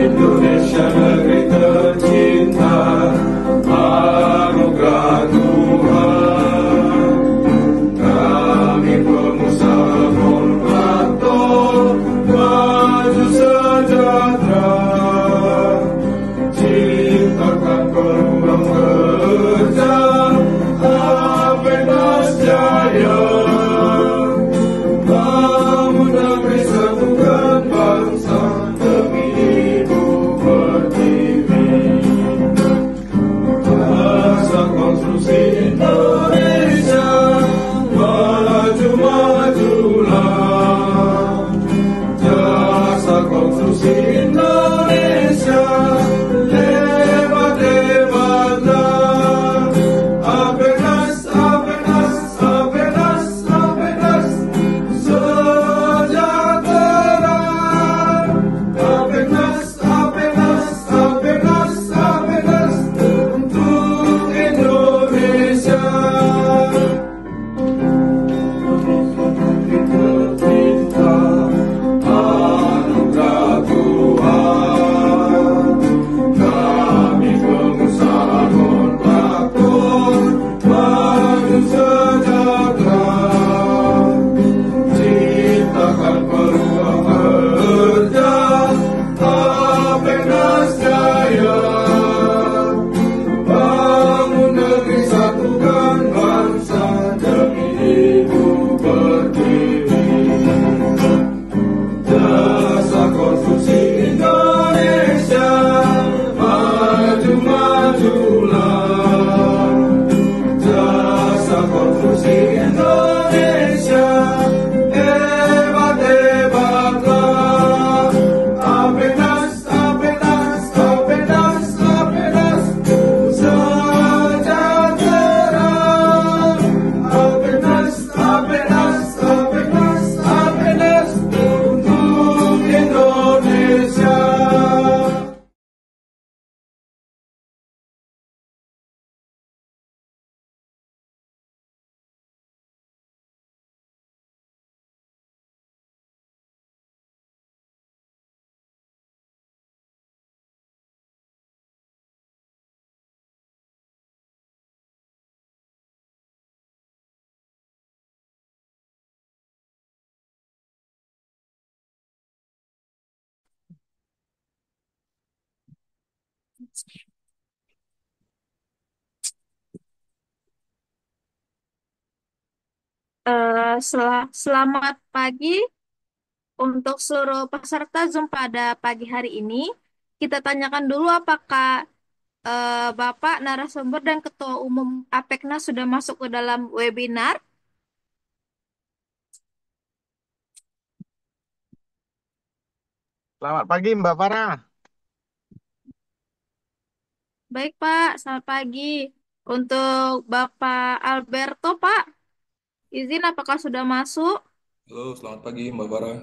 Indonesia negeri tercinta, anugerah Tuhan. Kami pengusaha kontraktor, maju sejahtera, ciptakan peluang kerja, Apenas Jaya. Bangun negeri, satukan bangsa, demi Ibu Pertiwi. Jasa konstruksi Indonesia, maju-majulah. Jasa konstruksi Indonesia, hebat-hebatlah. Apenas, Apenas, Apenas, Apenas, sejahtera. Apenas, Apenas, Apenas, Apenas, untuk Indonesia. Tercinta, anugerah Tuhan. Kami pengusaha kontraktor, maju sejahtera, ciptakan peluang kerja, Apenas Jaya. Bangun negeri, satukan bangsa, demi Ibu Pertiwi. Jasa konstruksi Indonesia, maju-majulah. Jasa konstruksi Indonesia, hebat-hebatlah. Apenas, Apenas, Apenas, Apenas, sejahtera. Apenas, Apenas, Apenas, Apenas, untuk Indonesia. Selamat pagi untuk seluruh peserta Zoom pada pagi hari ini. Kita tanyakan dulu apakah Bapak narasumber dan Ketua Umum APEKNAS sudah masuk ke dalam webinar. Selamat pagi Mbak Farah. Baik Pak, selamat pagi. Untuk Bapak Alberto Pak, izin apakah sudah masuk? Halo, selamat pagi Mbak Farah.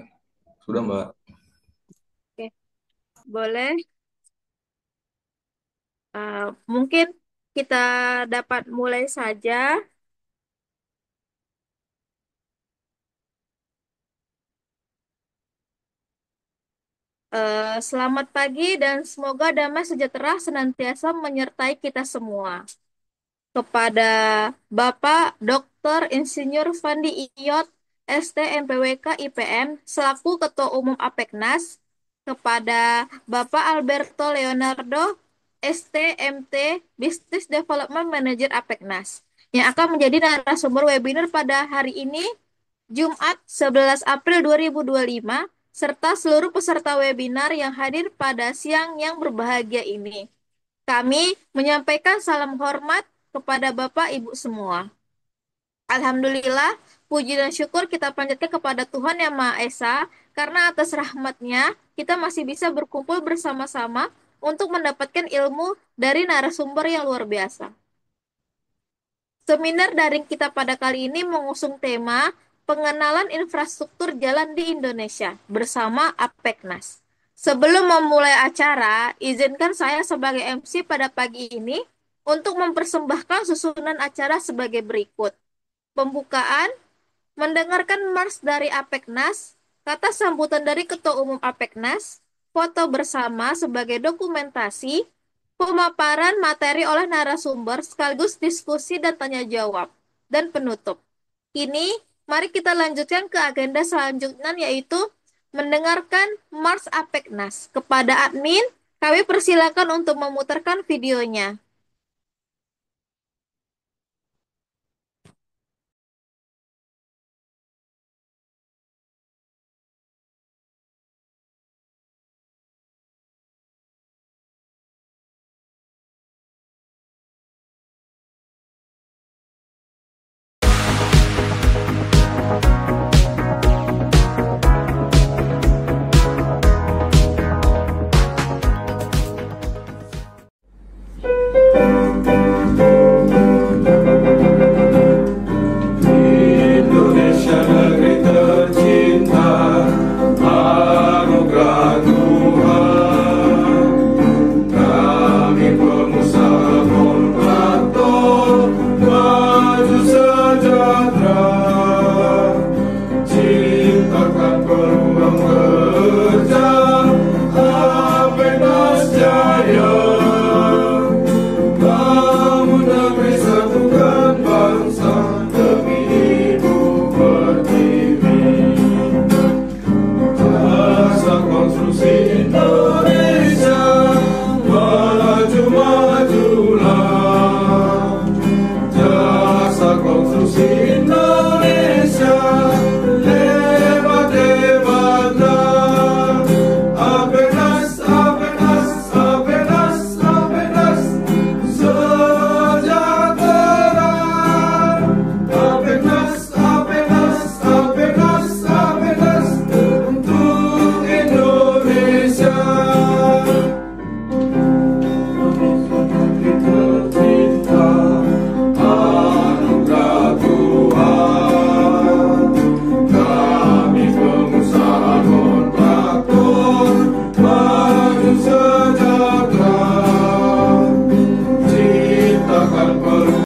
Sudah Mbak. Oke, boleh. Mungkin kita dapat mulai saja. Selamat pagi dan semoga damai sejahtera senantiasa menyertai kita semua. Kepada Bapak Dr. Insinyur Fandi Iyot, ST MPWK IPM, selaku Ketua Umum APEKNAS, kepada Bapak Alberto Leonardo, ST MT Business Development Manager APEKNAS, yang akan menjadi narasumber webinar pada hari ini, Jumat 11 April 2025, serta seluruh peserta webinar yang hadir pada siang yang berbahagia ini. Kami menyampaikan salam hormat kepada Bapak Ibu semua. Alhamdulillah, puji dan syukur kita panjatkan kepada Tuhan Yang Maha Esa, karena atas rahmat-Nya kita masih bisa berkumpul bersama-sama untuk mendapatkan ilmu dari narasumber yang luar biasa. Seminar daring kita pada kali ini mengusung tema pengenalan infrastruktur jalan di Indonesia bersama APEKNAS. Sebelum memulai acara, izinkan saya sebagai MC pada pagi ini untuk mempersembahkan susunan acara sebagai berikut. Pembukaan, mendengarkan Mars dari Apeknas, kata sambutan dari Ketua Umum Apeknas, foto bersama sebagai dokumentasi, pemaparan materi oleh narasumber sekaligus diskusi dan tanya jawab, dan penutup. Kini, mari kita lanjutkan ke agenda selanjutnya yaitu mendengarkan Mars Apeknas. Kepada admin, kami persilakan untuk memutarkan videonya. Indonesia negeri tercinta, anugerah Tuhan. Kami pengusaha kontraktor, maju sejahtera, ciptakan peluang kerja, Apenas Jaya. Bangun negeri, satukan bangsa demi ibu pertiwi. Jasa konstruksi Indonesia, maju majulah. Jasa konstruksi Indonesia, hebat hebatlah. Apenas, Apenas, Apenas, Apenas, sejahtera. Apenas, Apenas, Apenas, Apenas, untuk Indonesia. Tercinta, anugerah Tuhan. Kami pengusaha kontraktor, maju sejahtera, ciptakan peluang.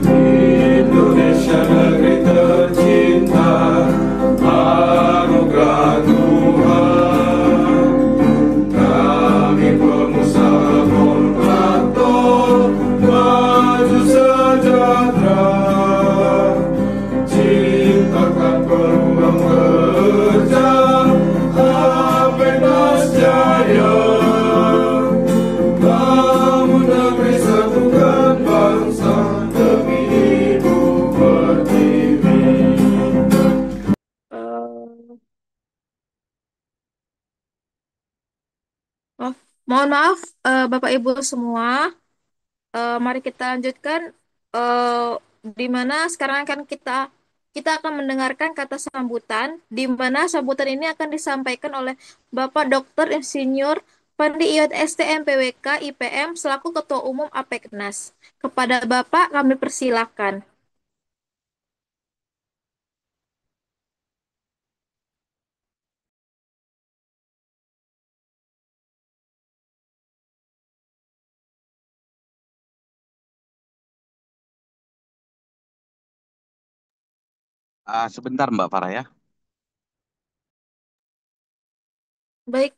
Indonesia negeri tercinta, anugerah Tuhan. Kami pengusaha kontraktor, maju sejahtera, ciptakan peluang kerja, Apenas Jaya. Bangun negeri, satukan bangsa demi ibu pertiwi. Eh, oh, mohon maaf, Bapak Ibu semua. Mari kita lanjutkan. eh, di mana sekarang akan kita akan mendengarkan kata sambutan, di mana sambutan ini akan disampaikan oleh Bapak Dr. Insinyur Fandi Iyot STM PWK IPM selaku Ketua Umum Apeknas. Kepada Bapak kami persilakan. Sebentar Mbak Farah ya. Baik,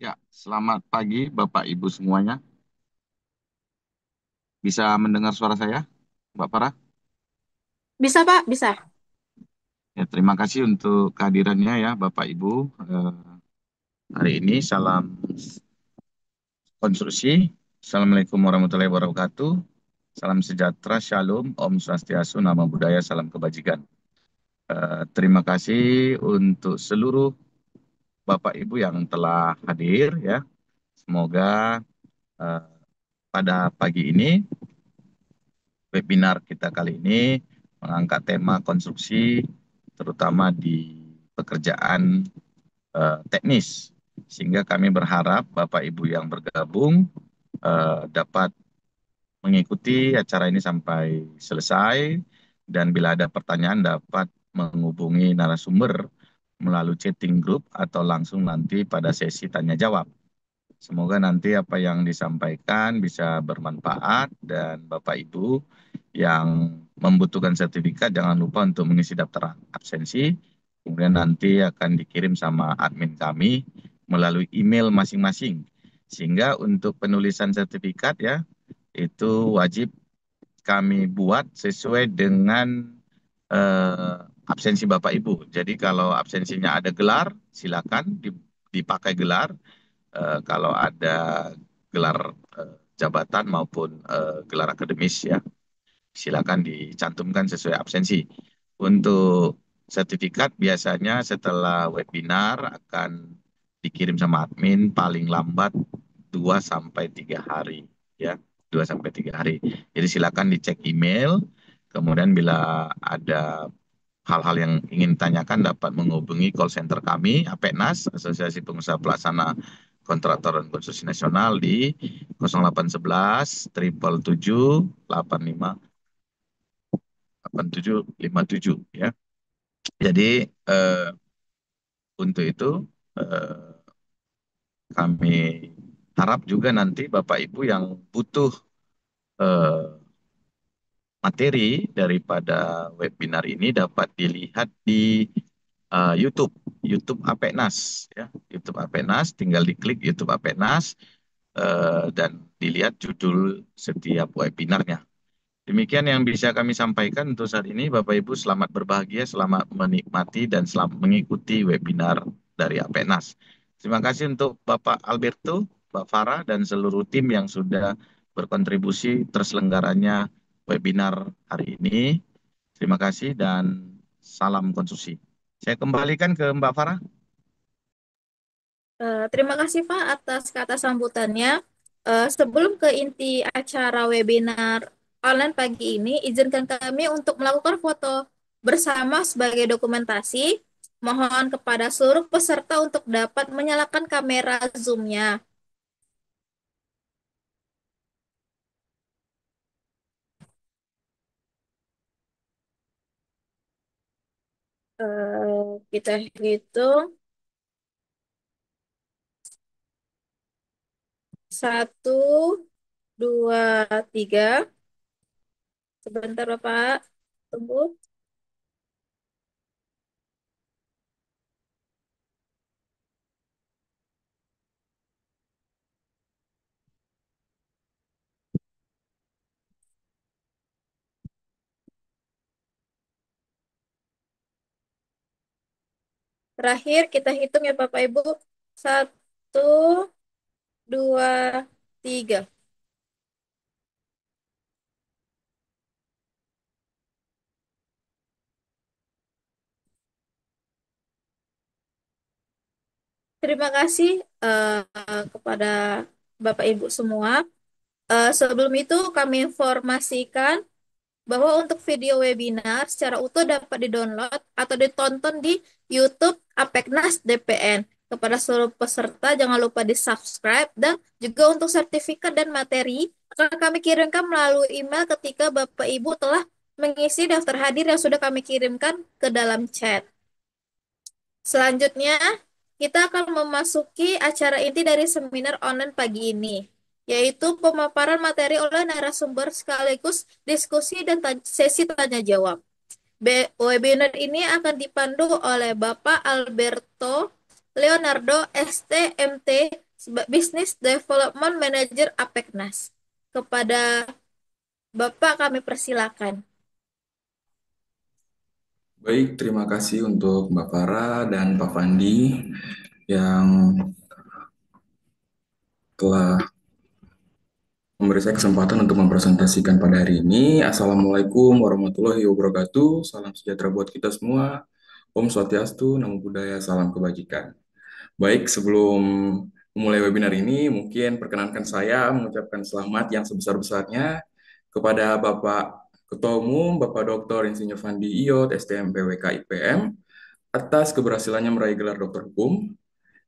Ya, selamat pagi Bapak Ibu semuanya. Bisa mendengar suara saya, Mbak Farah? bisa Pak, bisa. Ya, terima kasih untuk kehadirannya ya Bapak Ibu. hari ini. Salam konstruksi. Assalamualaikum warahmatullahi wabarakatuh. Salam sejahtera, shalom, Om Swastiastu, Namo Buddhaya, salam kebajikan. Terima kasih untuk seluruh Bapak Ibu yang telah hadir ya. Semoga eh, pada pagi ini webinar kita kali ini mengangkat tema konstruksi terutama di pekerjaan teknis. Sehingga kami berharap Bapak Ibu yang bergabung dapat mengikuti acara ini sampai selesai dan bila ada pertanyaan dapat menghubungi narasumber melalui chatting group atau langsung nanti pada sesi tanya jawab. Semoga nanti apa yang disampaikan bisa bermanfaat dan Bapak Ibu yang membutuhkan sertifikat jangan lupa untuk mengisi daftar absensi. Kemudian nanti akan dikirim sama admin kami melalui email masing-masing. Sehingga untuk penulisan sertifikat ya itu wajib kami buat sesuai dengan absensi Bapak Ibu. Jadi kalau absensinya ada gelar, silakan dipakai gelar. Kalau ada gelar jabatan maupun gelar akademis ya, silakan dicantumkan sesuai absensi. Untuk sertifikat biasanya setelah webinar akan dikirim sama admin paling lambat 2 sampai 3 hari ya. 2 sampai 3 hari. Jadi silakan dicek email. Kemudian bila ada hal-hal yang ingin ditanyakan dapat menghubungi call center kami, APENAS, Asosiasi Pengusaha Pelaksana Kontraktor dan Konstruksi Nasional di 0811 777 8757 ya. Jadi untuk itu eh, kami harap juga nanti Bapak Ibu yang butuh eh, materi daripada webinar ini dapat dilihat di YouTube, YouTube Apenas ya, YouTube Apenas, tinggal diklik YouTube Apenas dan dilihat judul setiap webinarnya. Demikian yang bisa kami sampaikan untuk saat ini. Bapak Ibu selamat berbahagia, selamat menikmati dan selamat mengikuti webinar dari Apenas. Terima kasih untuk Bapak Alberto, Mbak Farah, dan seluruh tim yang sudah berkontribusi terselenggaranya webinar hari ini. Terima kasih dan salam konstruksi. Saya kembalikan ke Mbak Farah. Terima kasih Pak atas kata sambutannya. Sebelum ke inti acara webinar online pagi ini, izinkan kami untuk melakukan foto bersama sebagai dokumentasi. Mohon kepada seluruh peserta untuk dapat menyalakan kamera Zoom-nya. Kita hitung 1, 2, 3. Sebentar Bapak, tunggu. Terakhir kita hitung ya Bapak Ibu. 1, 2, 3. Terima kasih kepada Bapak Ibu semua. Sebelum itu kami informasikan bahwa untuk video webinar secara utuh dapat didownload atau ditonton di YouTube Apeknas DPN. Kepada seluruh peserta jangan lupa di-subscribe dan juga untuk sertifikat dan materi akan kami kirimkan melalui email ketika Bapak Ibu telah mengisi daftar hadir yang sudah kami kirimkan ke dalam chat. Selanjutnya, kita akan memasuki acara inti dari seminar online pagi ini, yaitu pemaparan materi oleh narasumber sekaligus diskusi dan sesi tanya jawab. Webinar ini akan dipandu oleh Bapak Alberto Leonardo, STMT, Business Development Manager Apeknas. Kepada Bapak kami persilakan. Baik, terima kasih untuk Mbak Farah dan Pak Fandi yang telah memberi saya kesempatan untuk mempresentasikan pada hari ini. Assalamualaikum warahmatullahi wabarakatuh. Salam sejahtera buat kita semua. Om Swastiastu, Namo Buddhaya, salam kebajikan. Baik, sebelum memulai webinar ini, mungkin perkenankan saya mengucapkan selamat yang sebesar-besarnya kepada Bapak Ketua Umum, Bapak Dr. Insinyur Fandi Iyot, STM PWK IPM, atas keberhasilannya meraih gelar doktor hukum,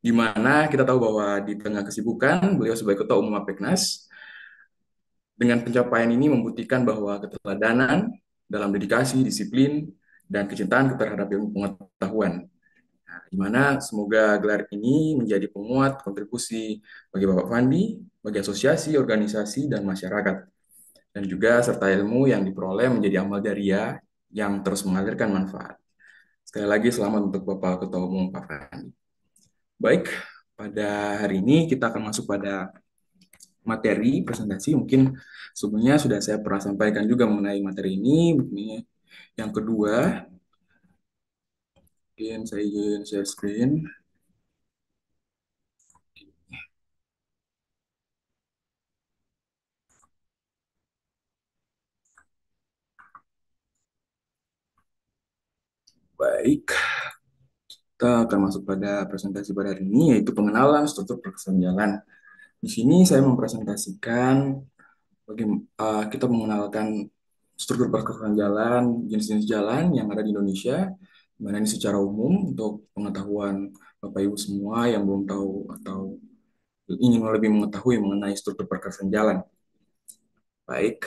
di mana kita tahu bahwa di tengah kesibukan, beliau sebagai Ketua Umum APEKNAS, dengan pencapaian ini membuktikan bahwa keteladanan dalam dedikasi, disiplin, dan kecintaan terhadap ilmu pengetahuan. Nah, di mana semoga gelar ini menjadi penguat kontribusi bagi Bapak Fandi, bagi asosiasi, organisasi, dan masyarakat. Dan juga serta ilmu yang diperoleh menjadi amal jariah yang terus mengalirkan manfaat. Sekali lagi selamat untuk Bapak Ketua Umum Pak Fandi. Baik, pada hari ini kita akan masuk pada materi presentasi. Mungkin sebelumnya sudah saya pernah sampaikan juga mengenai materi ini. Yang kedua, mungkin saya izin share screen. Baik, kita akan masuk pada presentasi pada hari ini, yaitu pengenalan struktur perkesan jalan. Di sini saya mempresentasikan kita mengenalkan struktur perkesan jalan, jenis-jenis jalan yang ada di Indonesia, di mana ini secara umum untuk pengetahuan Bapak Ibu semua yang belum tahu atau ingin lebih mengetahui mengenai struktur perkesan jalan. Baik,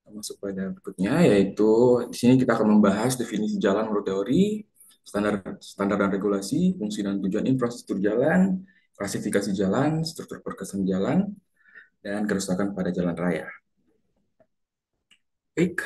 masuk pada berikutnya, yaitu di sini kita akan membahas definisi jalan menurut teori, standar dan regulasi, fungsi dan tujuan infrastruktur jalan, klasifikasi jalan, struktur perkesan jalan, dan kerusakan pada jalan raya. Baik.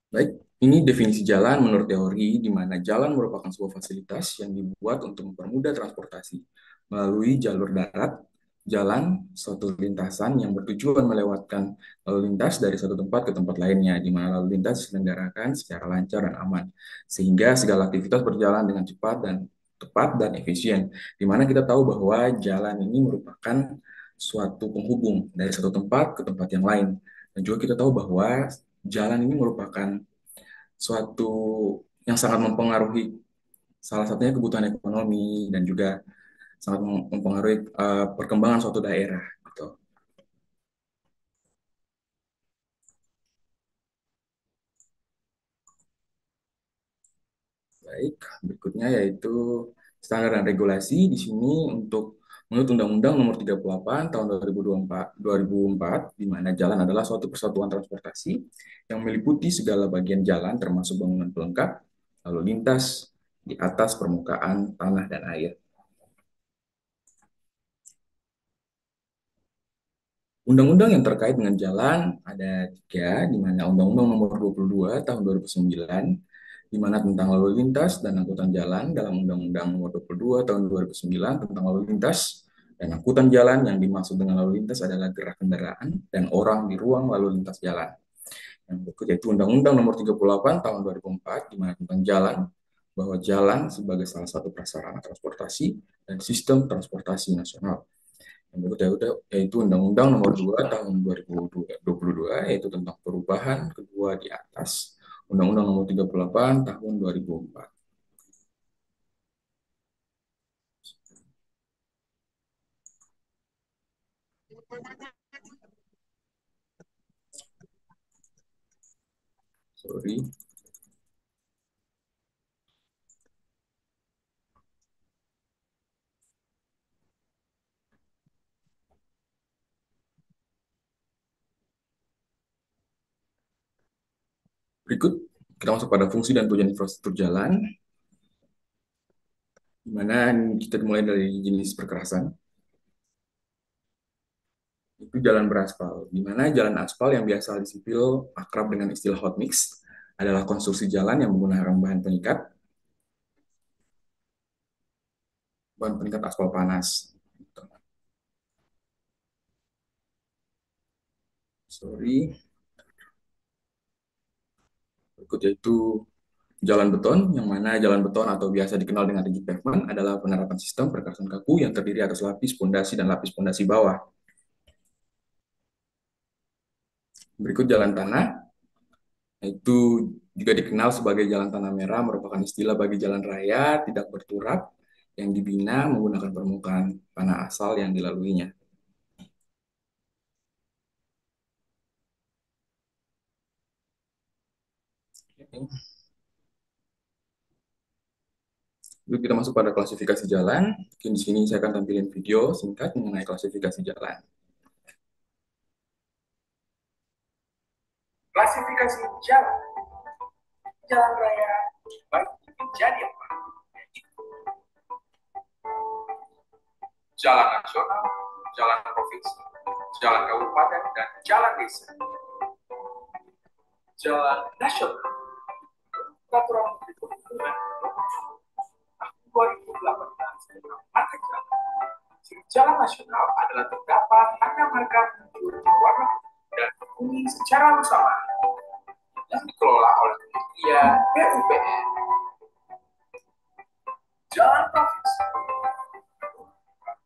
Baik, ini definisi jalan menurut teori, di mana jalan merupakan sebuah fasilitas yang dibuat untuk mempermudah transportasi melalui jalur darat. Jalan, suatu lintasan yang bertujuan melewatkan lalu lintas dari satu tempat ke tempat lainnya, di mana lalu lintas diselenggarakan secara lancar dan aman, sehingga segala aktivitas berjalan dengan cepat dan tepat dan efisien. Di mana kita tahu bahwa jalan ini merupakan suatu penghubung dari satu tempat ke tempat yang lain. Dan juga kita tahu bahwa jalan ini merupakan suatu yang sangat mempengaruhi salah satunya kebutuhan ekonomi dan juga sangat mempengaruhi perkembangan suatu daerah gitu. Baik, berikutnya yaitu standar dan regulasi. Di sini untuk menurut Undang-Undang Nomor 38 Tahun 2004, di mana jalan adalah suatu persatuan transportasi yang meliputi segala bagian jalan termasuk bangunan pelengkap, lalu lintas di atas permukaan tanah dan air. Undang-undang yang terkait dengan jalan ada tiga, di mana Undang-Undang Nomor 22 Tahun 2009, di mana tentang lalu lintas dan angkutan jalan, dalam Undang-Undang Nomor 22 Tahun 2009 tentang lalu lintas dan angkutan jalan. Yang dimaksud dengan lalu lintas adalah gerak kendaraan dan orang di ruang lalu lintas jalan. Yang berikut yaitu Undang-Undang Nomor 38 Tahun 2004, di mana tentang jalan, bahwa jalan sebagai salah satu prasarana transportasi dan sistem transportasi nasional. Yang berikutnya yaitu Undang-Undang Nomor 2 Tahun 2022, yaitu tentang perubahan kedua di atas Undang-Undang Nomor 38 Tahun 2004. Sorry. Berikut kita masuk pada fungsi dan tujuan infrastruktur jalan, di mana kita dimulai dari jenis perkerasan. Itu jalan beraspal, di mana jalan aspal yang biasa di sipil akrab dengan istilah hot mix adalah konstruksi jalan yang menggunakan bahan pengikat aspal panas. Sorry. Berikut yaitu jalan beton, yang mana jalan beton atau biasa dikenal dengan rigid pavement adalah penerapan sistem perkerasan kaku yang terdiri atas lapis pondasi dan lapis pondasi bawah. Berikut jalan tanah, itu juga dikenal sebagai jalan tanah merah, merupakan istilah bagi jalan raya tidak berturap yang dibina menggunakan permukaan tanah asal yang dilaluinya. Lalu kita masuk pada klasifikasi jalan. Mungkin di sini saya akan tampilin video singkat mengenai klasifikasi jalan. Klasifikasi jalan. Jalan raya baik menjadi apa? Jalan nasional, jalan provinsi, jalan kabupaten, dan jalan desa. Jalan nasional. Peraturan Menteri Perhubungan tahun 2018 tentang marka jalan. Ciri jalan nasional adalah terdapat tanda marka warna dan kuning secara bersamaan yang dikelola oleh Kementerian PUPR. Jalan provinsi.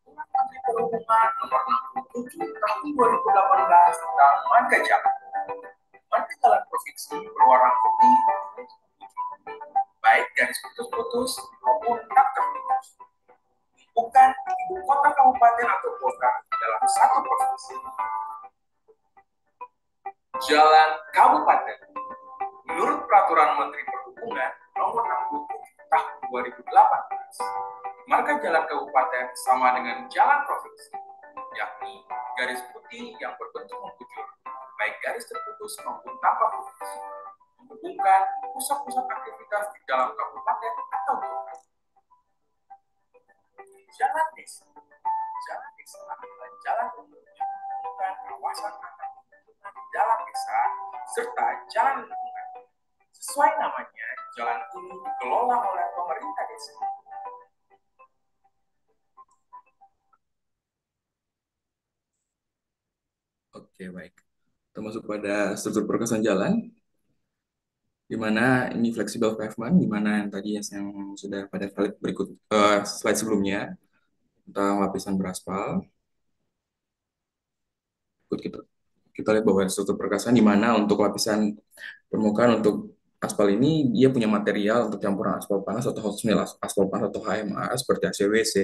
Peraturan Menteri Perhubungan nomor 67 tahun 2018 tentang marka jalan. Marka jalan provinsi berwarna putih, baik garis putus-putus maupun tak terputus. Bukan ibu kota kabupaten atau kota dalam satu provinsi. Jalan kabupaten. Menurut Peraturan Menteri Perhubungan Nomor 67 Tahun 2018, marka jalan kabupaten sama dengan jalan provinsi, yakni garis putih yang berbentuk membujur, baik garis terputus maupun tanpa putus, menghubungkan pusat-pusat aktivitas di dalam kabupaten atau kota. Jalan desa. Jalan desa adalah jalan umum yang menghubungkan kawasan antar lingkungan di dalam desa serta jalan lingkungan. Sesuai namanya, jalan ini dikelola oleh pemerintah desa. Oke, baik. Kita masuk pada struktur perkasan jalan, di mana ini flexible pavement, di mana yang tadi yang sudah pada slide berikut slide sebelumnya tentang lapisan beraspal. Ikut kita lihat bahwa struktur perkasan di mana untuk lapisan permukaan untuk aspal ini dia punya material untuk campuran aspal panas atau hot melt aspal panas atau HMA seperti ACWC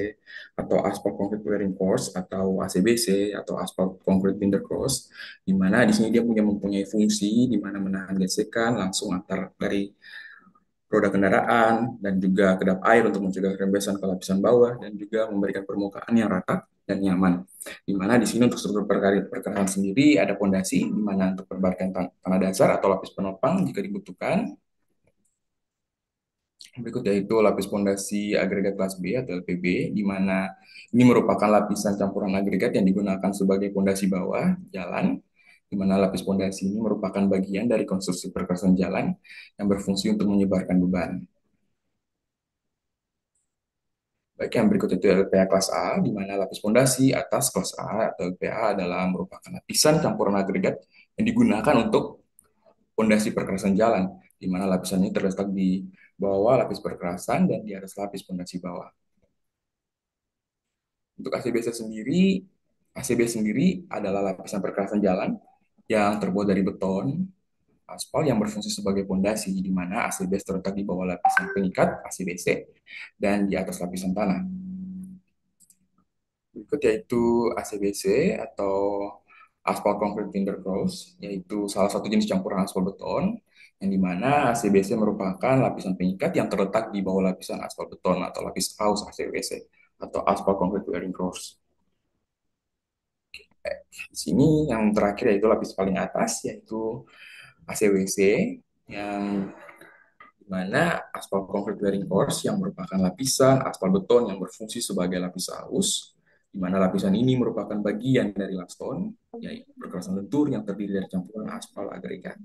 atau aspal concrete wearing course atau ACBC atau aspal concrete binder cross, di mana di sini dia mempunyai fungsi di mana menahan gesekan langsung antar dari roda kendaraan dan juga kedap air untuk mencegah rembesan ke lapisan bawah dan juga memberikan permukaan yang rata dan nyaman. Di mana di sini untuk struktur perkerasan sendiri ada pondasi di mana untuk perbaikan tanah dasar atau lapis penopang jika dibutuhkan. Berikut yaitu lapis pondasi agregat kelas B atau LPB, di mana ini merupakan lapisan campuran agregat yang digunakan sebagai pondasi bawah jalan, di mana lapis pondasi ini merupakan bagian dari konstruksi perkerasan jalan yang berfungsi untuk menyebarkan beban. Baik, yang berikut itu LPA kelas A, di mana lapis pondasi atas kelas A atau LPA adalah merupakan lapisan campuran agregat yang digunakan untuk pondasi perkerasan jalan, di mana lapisan ini terletak di bawah lapis perkerasan dan di atas lapis pondasi bawah. Untuk ACB sendiri adalah lapisan perkerasan jalan yang terbuat dari beton, aspal yang berfungsi sebagai pondasi, di mana ACB terletak di bawah lapisan pengikat ACBC dan di atas lapisan tanah. Berikut yaitu ACBC atau aspal concrete binder cross, yaitu salah satu jenis campuran aspal beton, yang dimana ACBC merupakan lapisan pengikat yang terletak di bawah lapisan aspal beton atau lapis aus ACBC atau aspal concrete wearing cross. Di sini yang terakhir yaitu lapis paling atas, yaitu ACWC, yang dimana aspal concrete wearing course yang merupakan lapisan aspal beton yang berfungsi sebagai lapis aus, di mana lapisan ini merupakan bagian dari limestone, yaitu perkerasan lentur yang terdiri dari campuran aspal agregat.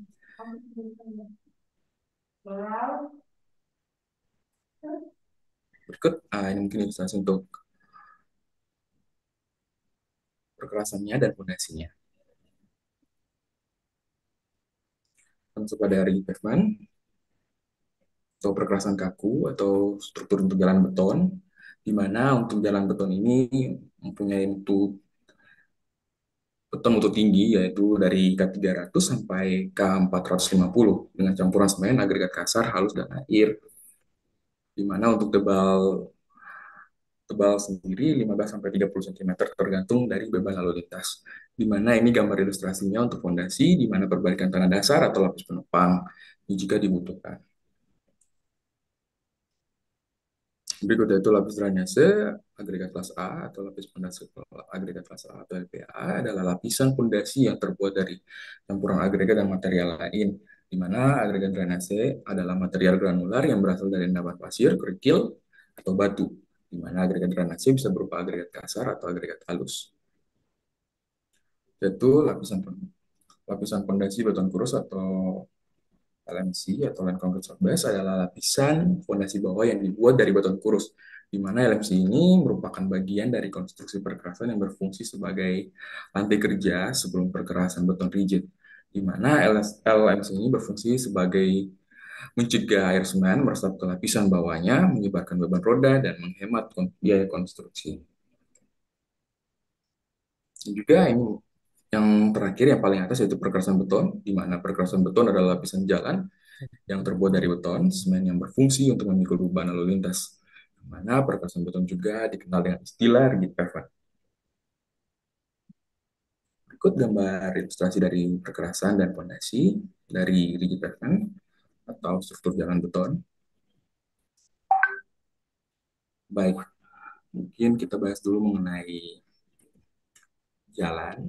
Berikut, ini mungkin ilustrasi untuk perkerasannya dan fondasinya. Masuk pada rigid pavement. atau perkerasan kaku atau struktur untuk jalan beton, di mana untuk jalan beton ini mempunyai beton mutu tinggi yaitu dari K300 sampai K450 dengan campuran semen, agregat kasar, halus, dan air. Di mana untuk tebal tebal sendiri 15 sampai 30 cm tergantung dari beban lalu lintas. Di mana ini gambar ilustrasinya untuk fondasi, di mana perbaikan tanah dasar atau lapis penopang jika dibutuhkan. Berikutnya itu lapis drainase agregat kelas A atau lapis pondasi agregat kelas A atau LPA adalah lapisan pondasi yang terbuat dari campuran agregat dan material lain, di mana agregat drainase adalah material granular yang berasal dari endapan pasir, kerikil, atau batu, di mana agregat drainase bisa berupa agregat kasar atau agregat halus. Yaitu lapisan pondasi beton kurus atau LMC atau Land Concrete Soft Base adalah lapisan fondasi bawah yang dibuat dari beton kurus, di mana LMC ini merupakan bagian dari konstruksi perkerasan yang berfungsi sebagai lantai kerja sebelum perkerasan beton rigid, di mana LMC ini berfungsi sebagai mencegah air semen meresap ke lapisan bawahnya, menyebarkan beban roda, dan menghemat biaya konstruksi. Dan juga ini yang terakhir, yang paling atas, yaitu perkerasan beton, di mana perkerasan beton adalah lapisan jalan yang terbuat dari beton, semen yang berfungsi untuk memikul beban lalu lintas. Di mana perkerasan beton juga dikenal dengan istilah rigid pavement. Berikut gambar ilustrasi dari perkerasan dan fondasi dari rigid pavement atau struktur jalan beton. Baik, mungkin kita bahas dulu mengenai jalan.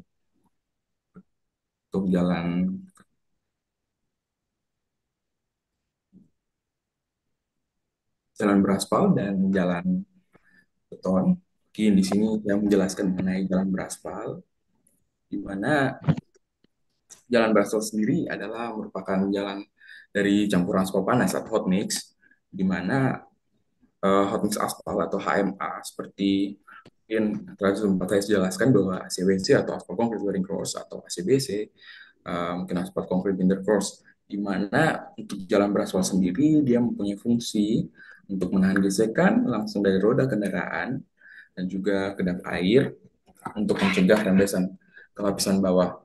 Untuk jalan beraspal dan jalan beton. Mungkin di sini saya menjelaskan mengenai jalan beraspal, di mana jalan beraspal sendiri adalah merupakan jalan dari campuran aspal panas atau hot mix, di mana hot mix aspal atau HMA seperti mungkin tadi sempat saya jelaskan bahwa ACBC atau aspal concrete wearing course atau ACBC, mungkin aspal concrete binder course, di mana untuk jalan beraspal sendiri dia mempunyai fungsi untuk menahan gesekan langsung dari roda kendaraan dan juga kedap air untuk mencegah rembesan ke lapisan bawah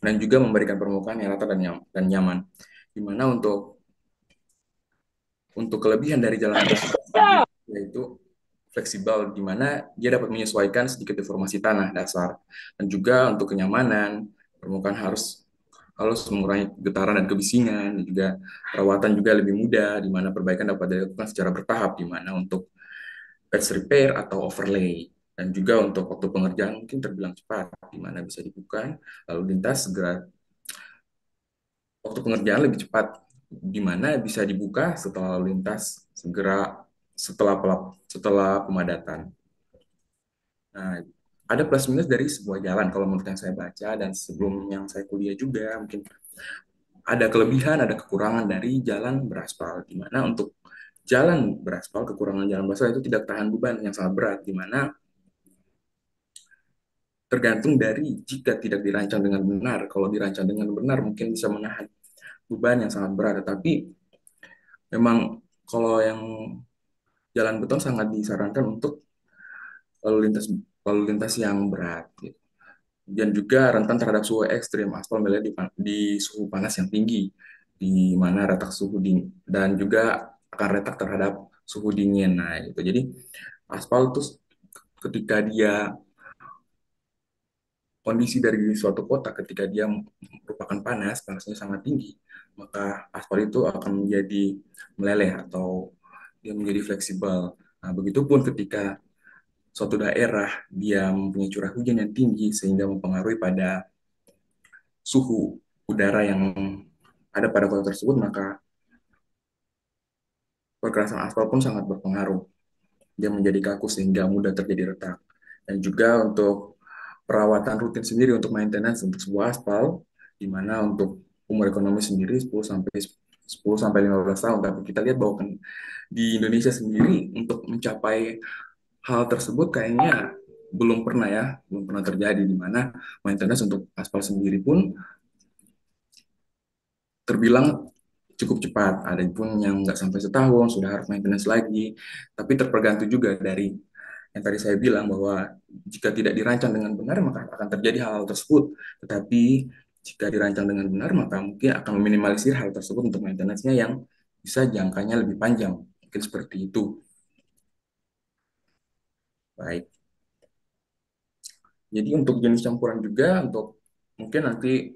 dan juga memberikan permukaan yang rata dan nyaman. Di mana untuk kelebihan dari jalan beraspal yaitu fleksibel, di mana dia dapat menyesuaikan sedikit deformasi tanah dasar, dan juga untuk kenyamanan permukaan harus mengurangi getaran dan kebisingan, dan juga perawatan juga lebih mudah, di mana perbaikan dapat dilakukan secara bertahap, di mana untuk patch repair atau overlay, dan juga untuk waktu pengerjaan mungkin terbilang cepat, di mana bisa dibuka lalu lintas segera, waktu pengerjaan lebih cepat, di mana bisa dibuka setelah lalu lintas segera setelah pemadatan. Nah, ada plus minus dari sebuah jalan kalau menurut yang saya baca dan sebelum yang saya kuliah juga, mungkin ada kelebihan, ada kekurangan dari jalan beraspal, di mana untuk jalan beraspal, kekurangan jalan beraspal itu tidak tahan beban yang sangat berat, di mana tergantung dari jika tidak dirancang dengan benar. Kalau dirancang dengan benar mungkin bisa menahan beban yang sangat berat, tetapi memang kalau yang jalan beton sangat disarankan untuk lalu lintas yang berat, gitu. Dan juga rentan terhadap suhu ekstrim. Aspal melihat di suhu panas yang tinggi, di mana retak suhu dingin, dan juga akan retak terhadap suhu dingin. Nah, itu jadi aspal itu ketika dia kondisi dari suatu kota ketika dia merupakan panasnya sangat tinggi, maka aspal itu akan menjadi meleleh atau dia menjadi fleksibel. Nah, begitupun ketika suatu daerah dia mempunyai curah hujan yang tinggi sehingga mempengaruhi pada suhu udara yang ada pada kota tersebut, maka perkerasan aspal pun sangat berpengaruh. Dia menjadi kaku sehingga mudah terjadi retak. Dan juga untuk perawatan rutin sendiri untuk maintenance untuk sebuah aspal, di mana untuk umur ekonomi sendiri 10 sampai 15 tahun. Tapi kita lihat bahwa di Indonesia sendiri untuk mencapai hal tersebut kayaknya belum pernah terjadi, di mana maintenance untuk aspal sendiri pun terbilang cukup cepat, ada pun yang nggak sampai setahun sudah harus maintenance lagi. Tapi tergantung juga dari yang tadi saya bilang bahwa jika tidak dirancang dengan benar maka akan terjadi hal-hal tersebut. Tetapi jika dirancang dengan benar maka mungkin akan meminimalisir hal tersebut untuk maintenance-nya yang bisa jangkanya lebih panjang. Mungkin seperti itu. Baik. Jadi untuk jenis campuran juga untuk mungkin nanti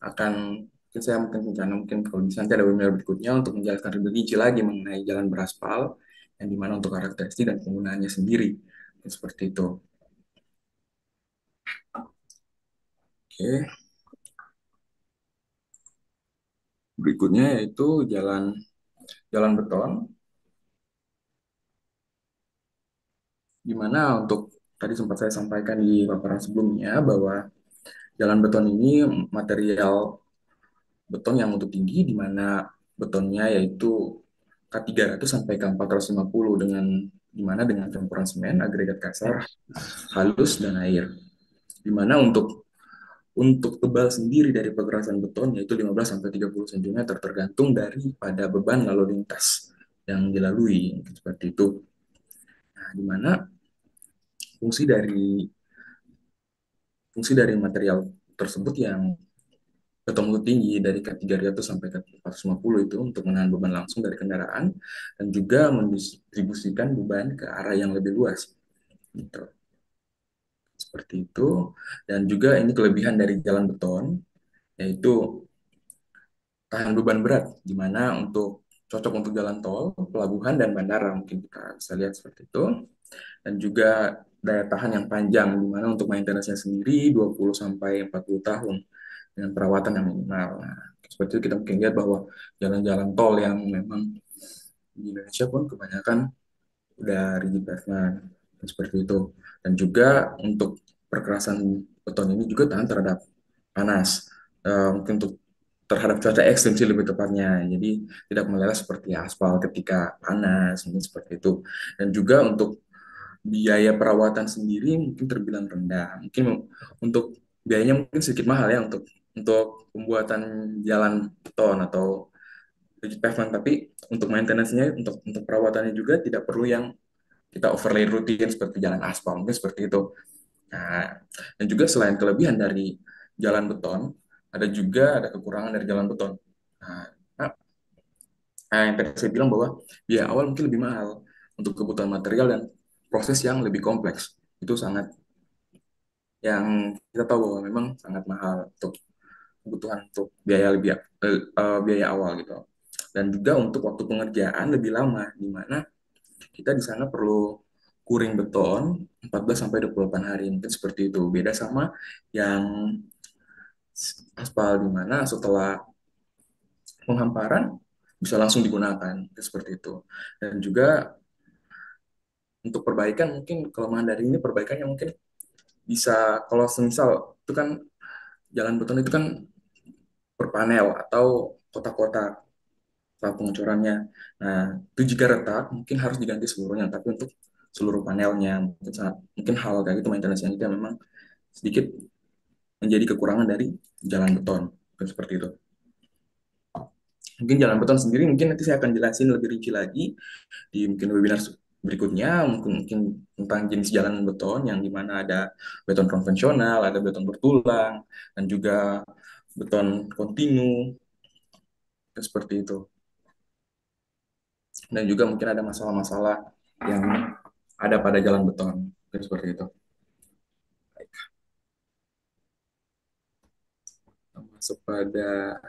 akan mungkin saya mungkin rencana mungkin kalau bisa nanti ada webinar berikutnya untuk menjelaskan lebih rinci lagi mengenai jalan beraspal yang dimana untuk karakteristik dan penggunaannya sendiri. Mungkin seperti itu. Oke. Berikutnya yaitu jalan jalan beton, di mana untuk tadi sempat saya sampaikan di paparan sebelumnya bahwa jalan beton ini material beton yang untuk tinggi, di mana betonnya yaitu K300 sampai K450 di mana dengan campuran semen, agregat kasar, halus, dan air. Di mana untuk tebal sendiri dari pergerasan beton yaitu 15 sampai 30 cm tergantung daripada beban lalu lintas yang dilalui seperti itu. Nah, di mana fungsi dari fungsi dari material tersebut yang beton tinggi dari K300 sampai K450 itu untuk menahan beban langsung dari kendaraan dan juga mendistribusikan beban ke arah yang lebih luas. Gitu. Seperti itu. Dan juga ini kelebihan dari jalan beton, yaitu tahan beban berat, di mana cocok untuk jalan tol, pelabuhan, dan bandara. Mungkin kita bisa lihat seperti itu. Dan juga daya tahan yang panjang, di mana untuk maintenance-nya sendiri 20 sampai 40 tahun dengan perawatan yang minimal. Nah, seperti itu kita mungkin lihat bahwa jalan-jalan tol yang memang di Indonesia pun kebanyakan udah rigid pavement seperti itu. Dan juga untuk perkerasan beton ini juga tahan terhadap panas. Mungkin untuk terhadap cuaca ekstrim sih lebih tepatnya. Jadi tidak meleleh seperti aspal ketika panas, mungkin seperti itu. Dan juga untuk biaya perawatan sendiri mungkin terbilang rendah. Mungkin untuk biayanya mungkin sedikit mahal ya untuk pembuatan jalan beton atau rigid pavement, tapi untuk maintenance-nya, untuk perawatannya juga tidak perlu yang kita overlay rutin seperti jalan aspal, mungkin seperti itu. Nah, dan juga selain kelebihan dari jalan beton, ada kekurangan dari jalan beton. Nah, nah, yang tadi saya bilang bahwa biaya awal mungkin lebih mahal untuk kebutuhan material dan proses yang lebih kompleks. Itu sangat yang kita tahu bahwa memang sangat mahal untuk kebutuhan untuk biaya awal gitu. Dan juga untuk waktu pengerjaan lebih lama, di mana kita di sana perlu kuring beton 14 sampai 28 hari, mungkin seperti itu. Beda sama yang aspal, di mana setelah penghamparan bisa langsung digunakan, seperti itu. Dan juga untuk perbaikan mungkin kelemahan dari ini perbaikannya mungkin bisa kalau semisal itu kan jalan beton itu kan per panel atau kotak-kotak saat pengecorannya. Nah, itu jika retak mungkin harus diganti seluruhnya, tapi untuk seluruh panelnya mungkin hal kayak gitu maintenance yang itu memang sedikit menjadi kekurangan dari jalan beton. Mungkin seperti itu. Mungkin jalan beton sendiri mungkin nanti saya akan jelasin lebih rinci lagi di mungkin webinar berikutnya, mungkin tentang jenis jalan beton yang dimana ada beton konvensional, ada beton bertulang, dan juga beton kontinu, seperti itu. Dan juga mungkin ada masalah-masalah yang ada pada jalan beton, seperti itu. Baik. Masuk pada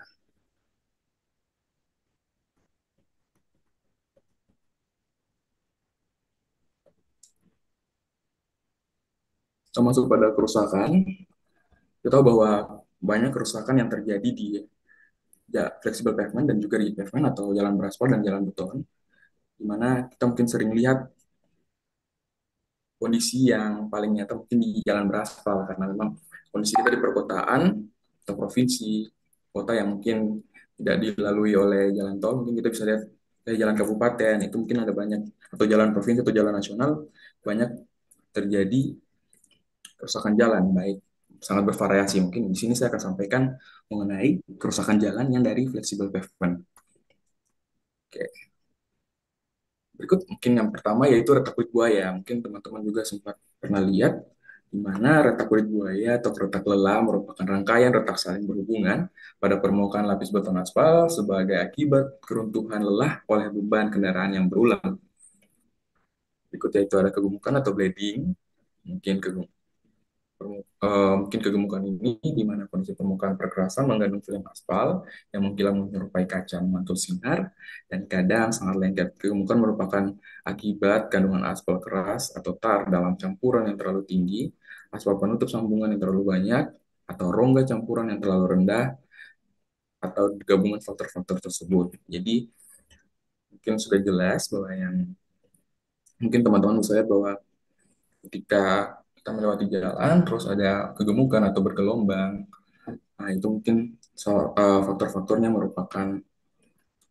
kerusakan. Kita tahu bahwa banyak kerusakan yang terjadi di flexible pavement dan juga rigid pavement atau jalan beraspal dan jalan beton, di mana kita mungkin sering lihat kondisi yang paling nyata mungkin di jalan beraspal, karena memang kondisi kita di perkotaan atau provinsi, kota yang mungkin tidak dilalui oleh jalan tol, mungkin kita bisa lihat jalan kabupaten, itu mungkin ada banyak, atau jalan provinsi atau jalan nasional, banyak terjadi kerusakan jalan, baik sangat bervariasi. Mungkin di sini saya akan sampaikan mengenai kerusakan jalan yang dari flexible pavement. Oke, berikut mungkin yang pertama yaitu retak kulit buaya. Mungkin teman-teman juga sempat pernah lihat di mana retak kulit buaya atau retak lelah merupakan rangkaian retak saling berhubungan pada permukaan lapis beton aspal sebagai akibat keruntuhan lelah oleh beban kendaraan yang berulang. Berikutnya itu ada kegemukan atau bleeding. Mungkin mungkin kegemukan ini di mana kondisi permukaan perkerasan mengandung film aspal yang mengkilat menyerupai kaca memantul sinar dan kadang sangat lengket. Kegemukan merupakan akibat kandungan aspal keras atau tar dalam campuran yang terlalu tinggi, aspal penutup sambungan yang terlalu banyak, atau rongga campuran yang terlalu rendah, atau gabungan faktor-faktor tersebut. Jadi mungkin sudah jelas bahwa yang mungkin teman-teman bisa lihat bahwa ketika kita melewati jalan terus ada kegemukan atau bergelombang. Nah, itu mungkin faktor-faktornya merupakan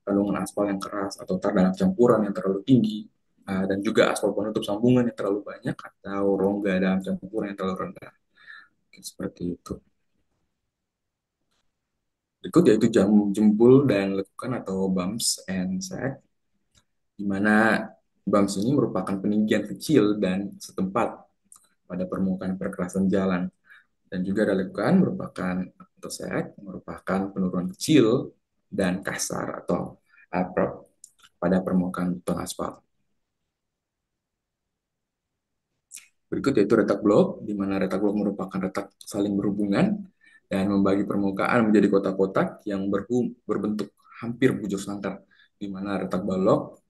kandungan aspal yang keras atau tar dalam campuran yang terlalu tinggi, dan juga aspal penutup sambungan yang terlalu banyak atau rongga dalam campuran yang terlalu rendah. Mungkin seperti itu. Berikut yaitu jempul dan lekukan atau bumps and sack, di mana bumps ini merupakan peninggian kecil dan setempat pada permukaan perkerasan jalan. Dan juga ada lekukan merupakan atau sack merupakan penurunan kecil dan kasar atau abrupt pada permukaan beton aspal. Berikut yaitu retak blok, di mana retak blok merupakan retak saling berhubungan dan membagi permukaan menjadi kotak-kotak yang berbentuk hampir bujur sangkar, di mana retak blok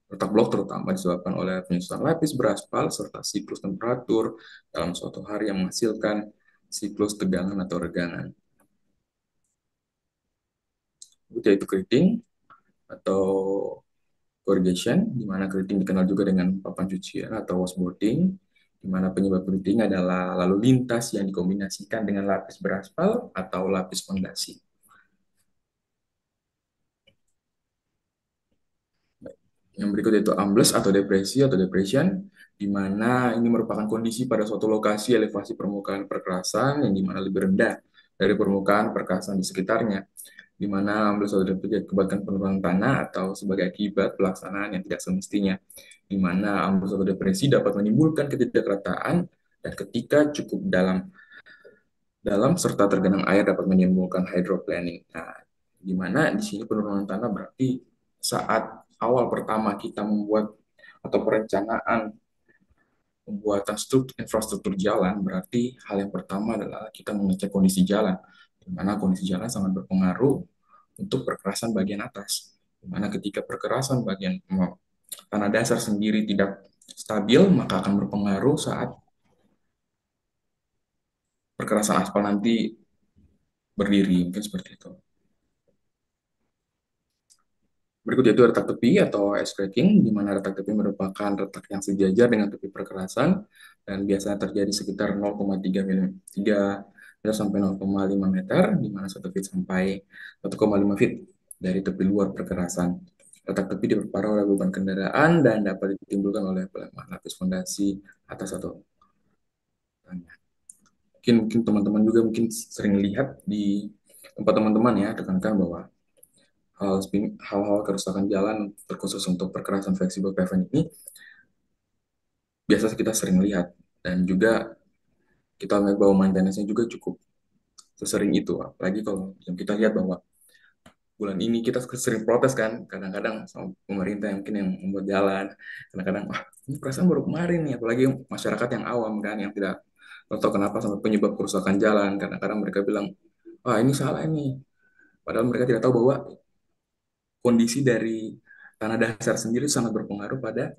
terutama disebabkan oleh penyusutan lapis beraspal serta siklus temperatur dalam suatu hari yang menghasilkan siklus tegangan atau regangan. Berikut yaitu keriting atau corrugation, di mana keriting dikenal juga dengan papan cucian atau washboarding, di mana penyebab keriting adalah lalu lintas yang dikombinasikan dengan lapis beraspal atau lapis fondasi. Yang berikut yaitu ambles atau depresi atau depression, di mana ini merupakan kondisi pada suatu lokasi elevasi permukaan perkerasan yang dimana lebih rendah dari permukaan perkerasan di sekitarnya, di mana ambles atau depresi akibatkan penurunan tanah atau sebagai akibat pelaksanaan yang tidak semestinya, di mana ambles atau depresi dapat menimbulkan ketidakrataan dan ketika cukup dalam serta tergenang air dapat menimbulkan hydroplaning. Nah, di mana di sini penurunan tanah berarti saat awal pertama kita membuat atau perencanaan pembuatan infrastruktur jalan, berarti hal yang pertama adalah kita mengecek kondisi jalan, di mana kondisi jalan sangat berpengaruh untuk perkerasan bagian atas. Di mana ketika perkerasan bagian tanah dasar sendiri tidak stabil, maka akan berpengaruh saat perkerasan aspal nanti berdiri, mungkin seperti itu. Berikut yaitu retak tepi atau ice cracking, di mana retak tepi merupakan retak yang sejajar dengan tepi perkerasan dan biasanya terjadi sekitar 0,3 meter sampai 0,5 meter, di mana 1 feet sampai 1,5 feet dari tepi luar perkerasan. Retak tepi diperparah oleh beban kendaraan dan dapat ditimbulkan oleh pelemahan lapis fondasi atas atau tanah. Mungkin teman-teman juga mungkin sering lihat di tempat teman-teman ya, tekankan bahwa hal-hal kerusakan jalan terkhusus untuk perkerasan fleksibel paven ini biasa kita sering lihat, dan juga kita lihat bahwa maintenance-nya juga cukup sesering itu, apalagi kalau yang kita lihat bahwa bulan ini kita sering protes kan kadang-kadang sama pemerintah yang mungkin yang membuat jalan, kadang-kadang wah ini perasaan baru kemarin nih, apalagi masyarakat yang awam kan yang tidak tahu kenapa sampai penyebab kerusakan jalan, kadang-kadang mereka bilang wah ini salah ini, padahal mereka tidak tahu bahwa kondisi dari tanah dasar sendiri sangat berpengaruh pada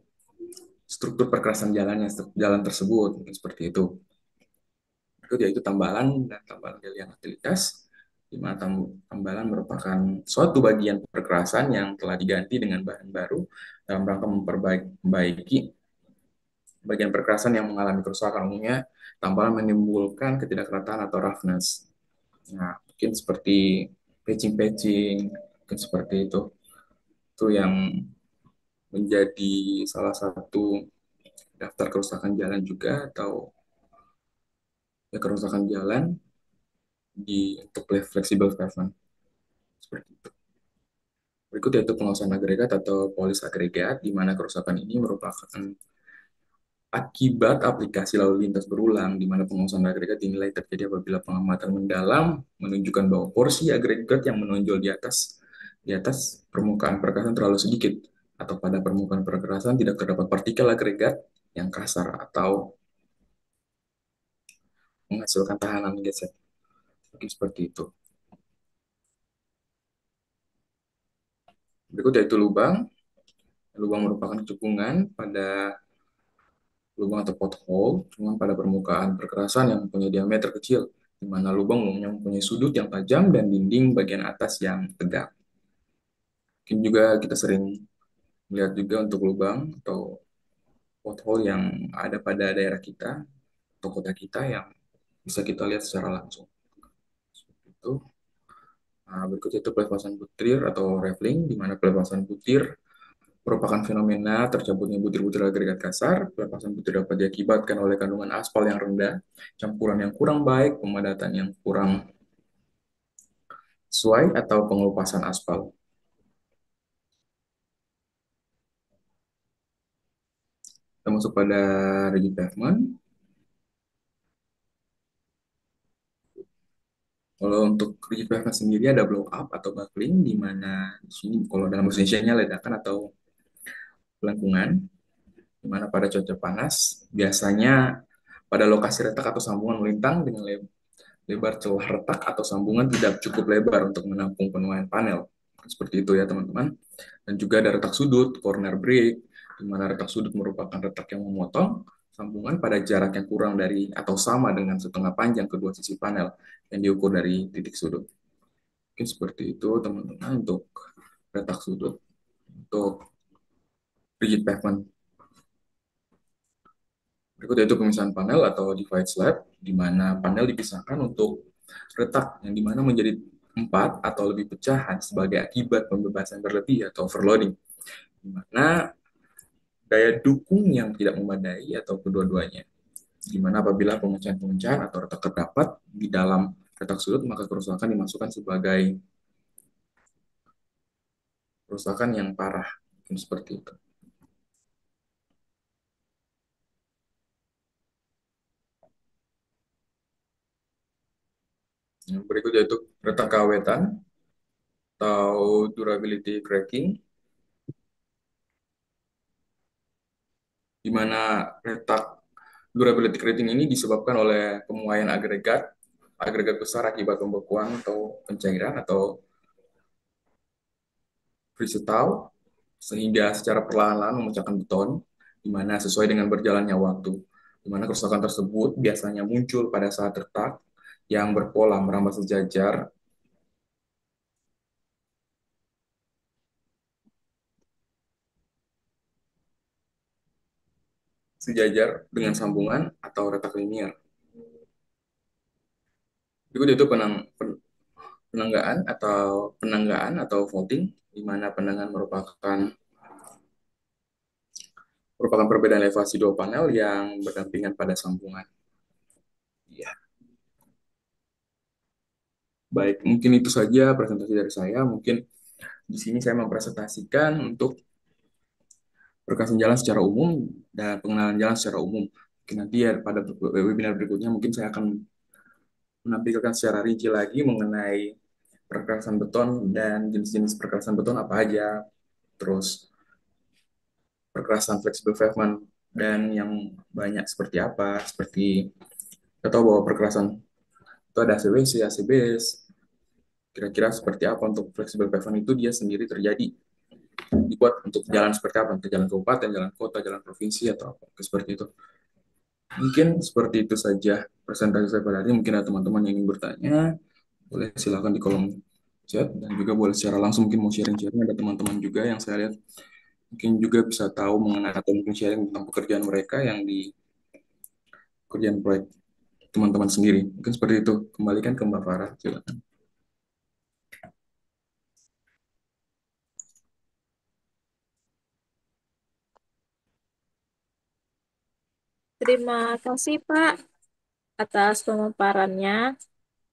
struktur perkerasan jalan tersebut, mungkin seperti itu. Berikut yaitu tambalan dan tambalan galian utilitas, di mana tambalan merupakan suatu bagian perkerasan yang telah diganti dengan bahan baru dalam rangka memperbaiki bagian perkerasan yang mengalami kerusakan. Umumnya tambalan menimbulkan ketidakrataan atau roughness. Nah, mungkin seperti patching-patching, mungkin seperti itu. Itu yang menjadi salah satu daftar kerusakan jalan juga, atau ya kerusakan jalan di untuk flexible pavement seperti itu. Berikut yaitu pengawasan agregat atau polis agregat, di mana kerusakan ini merupakan akibat aplikasi lalu lintas berulang, di mana pengawasan agregat dinilai terjadi apabila pengamatan mendalam menunjukkan bahwa porsi agregat yang menonjol di atas permukaan perkerasan terlalu sedikit, atau pada permukaan perkerasan tidak terdapat partikel agregat yang kasar atau menghasilkan tahanan gesek. Mungkin seperti itu. Berikut yaitu lubang. Lubang merupakan cekungan pada lubang atau pothole, cuma pada permukaan perkerasan yang mempunyai diameter kecil, di mana lubang umumnya mempunyai sudut yang tajam dan dinding bagian atas yang tegak. Mungkin juga kita sering melihat juga untuk lubang atau pothole yang ada pada daerah kita atau kota kita yang bisa kita lihat secara langsung. Itu. Nah, berikut itu pelepasan butir atau raffling, di mana pelepasan butir merupakan fenomena tercabutnya butir-butir agregat kasar. Pelepasan butir dapat diakibatkan oleh kandungan aspal yang rendah, campuran yang kurang baik, pemadatan yang kurang sesuai, atau pengelupasan aspal. Kita masuk pada rigid pavement. Kalau untuk rigid pavement sendiri ada blow up atau buckling, di mana di sini kalau dalam bahasa Indonesia ledakan atau pelengkungan, di mana pada cuaca panas biasanya pada lokasi retak atau sambungan melintang dengan lebar celah retak atau sambungan tidak cukup lebar untuk menampung penuaian panel. Seperti itu ya teman-teman. Dan juga ada retak sudut, corner break, di mana retak sudut merupakan retak yang memotong sambungan pada jarak yang kurang dari atau sama dengan setengah panjang kedua sisi panel yang diukur dari titik sudut. Mungkin seperti itu teman-teman untuk retak sudut. Untuk rigid pavement, berikut yaitu pemisahan panel atau divide slab, di mana panel dipisahkan untuk retak yang dimana menjadi 4 atau lebih pecahan sebagai akibat pembebasan berlebih atau overloading, di mana daya dukung yang tidak memadai atau kedua-duanya, di mana apabila pemecahan-pemecahan atau retak terdapat di dalam retak sudut, maka kerusakan dimasukkan sebagai kerusakan yang parah. Seperti itu. Yang berikut yaitu retak keawetan atau durability cracking, di mana retak durability cracking ini disebabkan oleh pemuaian agregat besar akibat pembekuan atau pencairan atau freeze-thaw, sehingga secara perlahan-lahan memecahkan beton, di mana sesuai dengan berjalannya waktu, di mana kerusakan tersebut biasanya muncul pada saat retak yang berpola merambah sejajar dengan sambungan atau retak linier. Berikut itu penanggaan atau faulting, di mana penanggaan merupakan perbedaan elevasi dua panel yang berdampingan pada sambungan. Ya, baik, mungkin itu saja presentasi dari saya. Mungkin di sini saya mempresentasikan untuk perkasan jalan secara umum dan pengenalan jalan secara umum. Mungkin nanti ya pada webinar berikutnya mungkin saya akan menampilkan secara rinci lagi mengenai perkerasan beton dan jenis-jenis perkerasan beton apa aja, terus perkerasan fleksibel pavement dan yang banyak seperti apa, seperti kita tahu bahwa perkerasan itu ada ACWC, ACBS, kira-kira seperti apa untuk fleksibel pavement itu dia sendiri terjadi, dibuat untuk jalan seperti apa, untuk jalan kabupaten, jalan kota, jalan provinsi, atau apa, seperti itu. Mungkin seperti itu saja presentasi saya pada hari ini. Mungkin ada teman-teman yang ingin bertanya, boleh silakan di kolom chat, dan juga boleh secara langsung mungkin mau sharing-sharing. Ada teman-teman juga yang saya lihat mungkin juga bisa tahu mengenai atau mungkin sharing tentang pekerjaan mereka yang di pekerjaan proyek teman-teman sendiri. Mungkin seperti itu. Kembalikan ke Mbak Farah, silakan. Terima kasih Pak atas pemaparannya.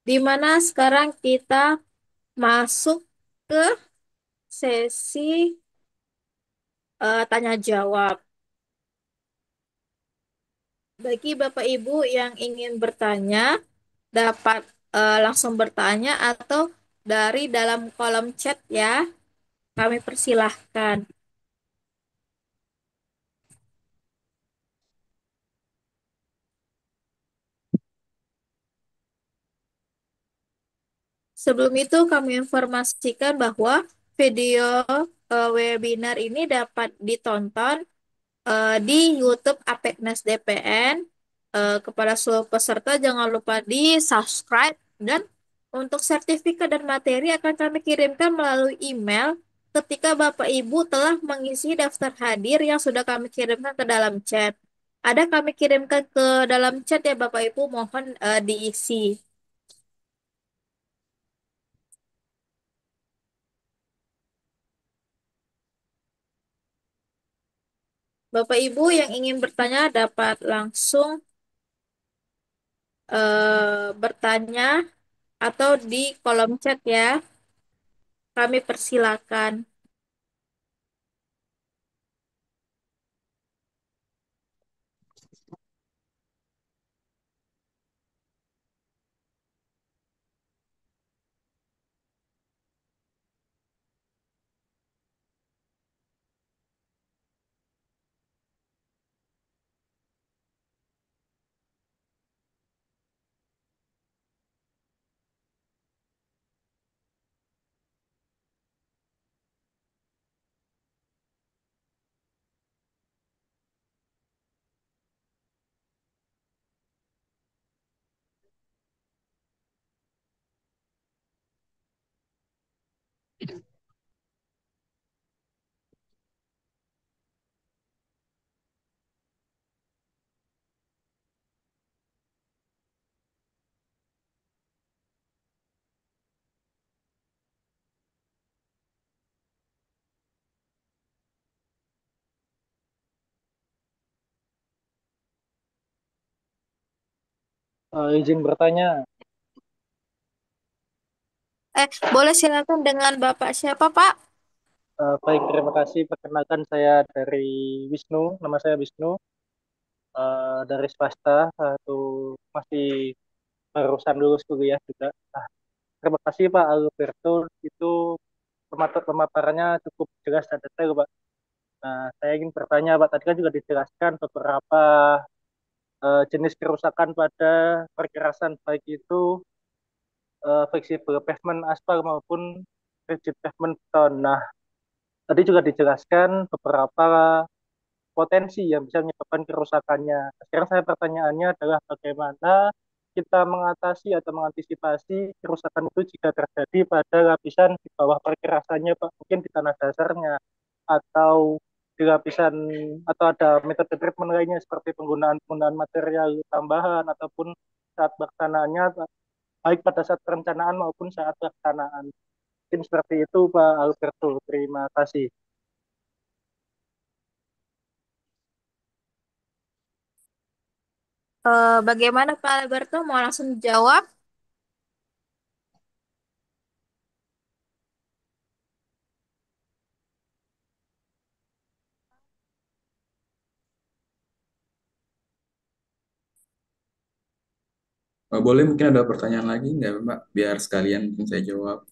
Di mana sekarang kita masuk ke sesi tanya jawab. Bagi Bapak Ibu yang ingin bertanya, dapat langsung bertanya atau dari dalam kolom chat ya. Kami persilahkan. Sebelum itu kami informasikan bahwa video webinar ini dapat ditonton di YouTube Apeknas DPN. Kepada seluruh peserta jangan lupa di-subscribe dan untuk sertifikat dan materi akan kami kirimkan melalui email ketika Bapak Ibu telah mengisi daftar hadir yang sudah kami kirimkan ke dalam chat. Ada kami kirimkan ke dalam chat ya Bapak Ibu, mohon diisi. Bapak Ibu yang ingin bertanya dapat langsung bertanya atau di kolom chat ya. Kami persilakan. Izin bertanya, Boleh silakan dengan Bapak siapa, Pak? baik terima kasih. Perkenalkan saya dari Wisnu, nama saya Wisnu, dari swasta, atau masih barusan lulus kuliah juga. Nah, terima kasih Pak Alberto, itu pemaparannya cukup jelas dan detail Pak. Nah, saya ingin bertanya Pak, tadi kan juga dijelaskan beberapa jenis kerusakan pada perkerasan baik itu fleksibel pavement aspal maupun rigid pavement beton. Nah, tadi juga dijelaskan beberapa potensi yang bisa menyebabkan kerusakannya. Sekarang saya pertanyaannya adalah bagaimana kita mengatasi atau mengantisipasi kerusakan itu jika terjadi pada lapisan di bawah perkerasannya, Pak. Mungkin di tanah dasarnya atau di lapisan atau ada metode treatment lainnya seperti penggunaan material tambahan ataupun saat pelaksanaannya baik pada saat perencanaan maupun saat pelaksanaan. Mungkin seperti itu Pak Alberto. Terima kasih. Bagaimana Pak Alberto? Mau langsung jawab? Boleh mungkin ada pertanyaan lagi nggak Mbak? Biar sekalian mungkin saya jawab.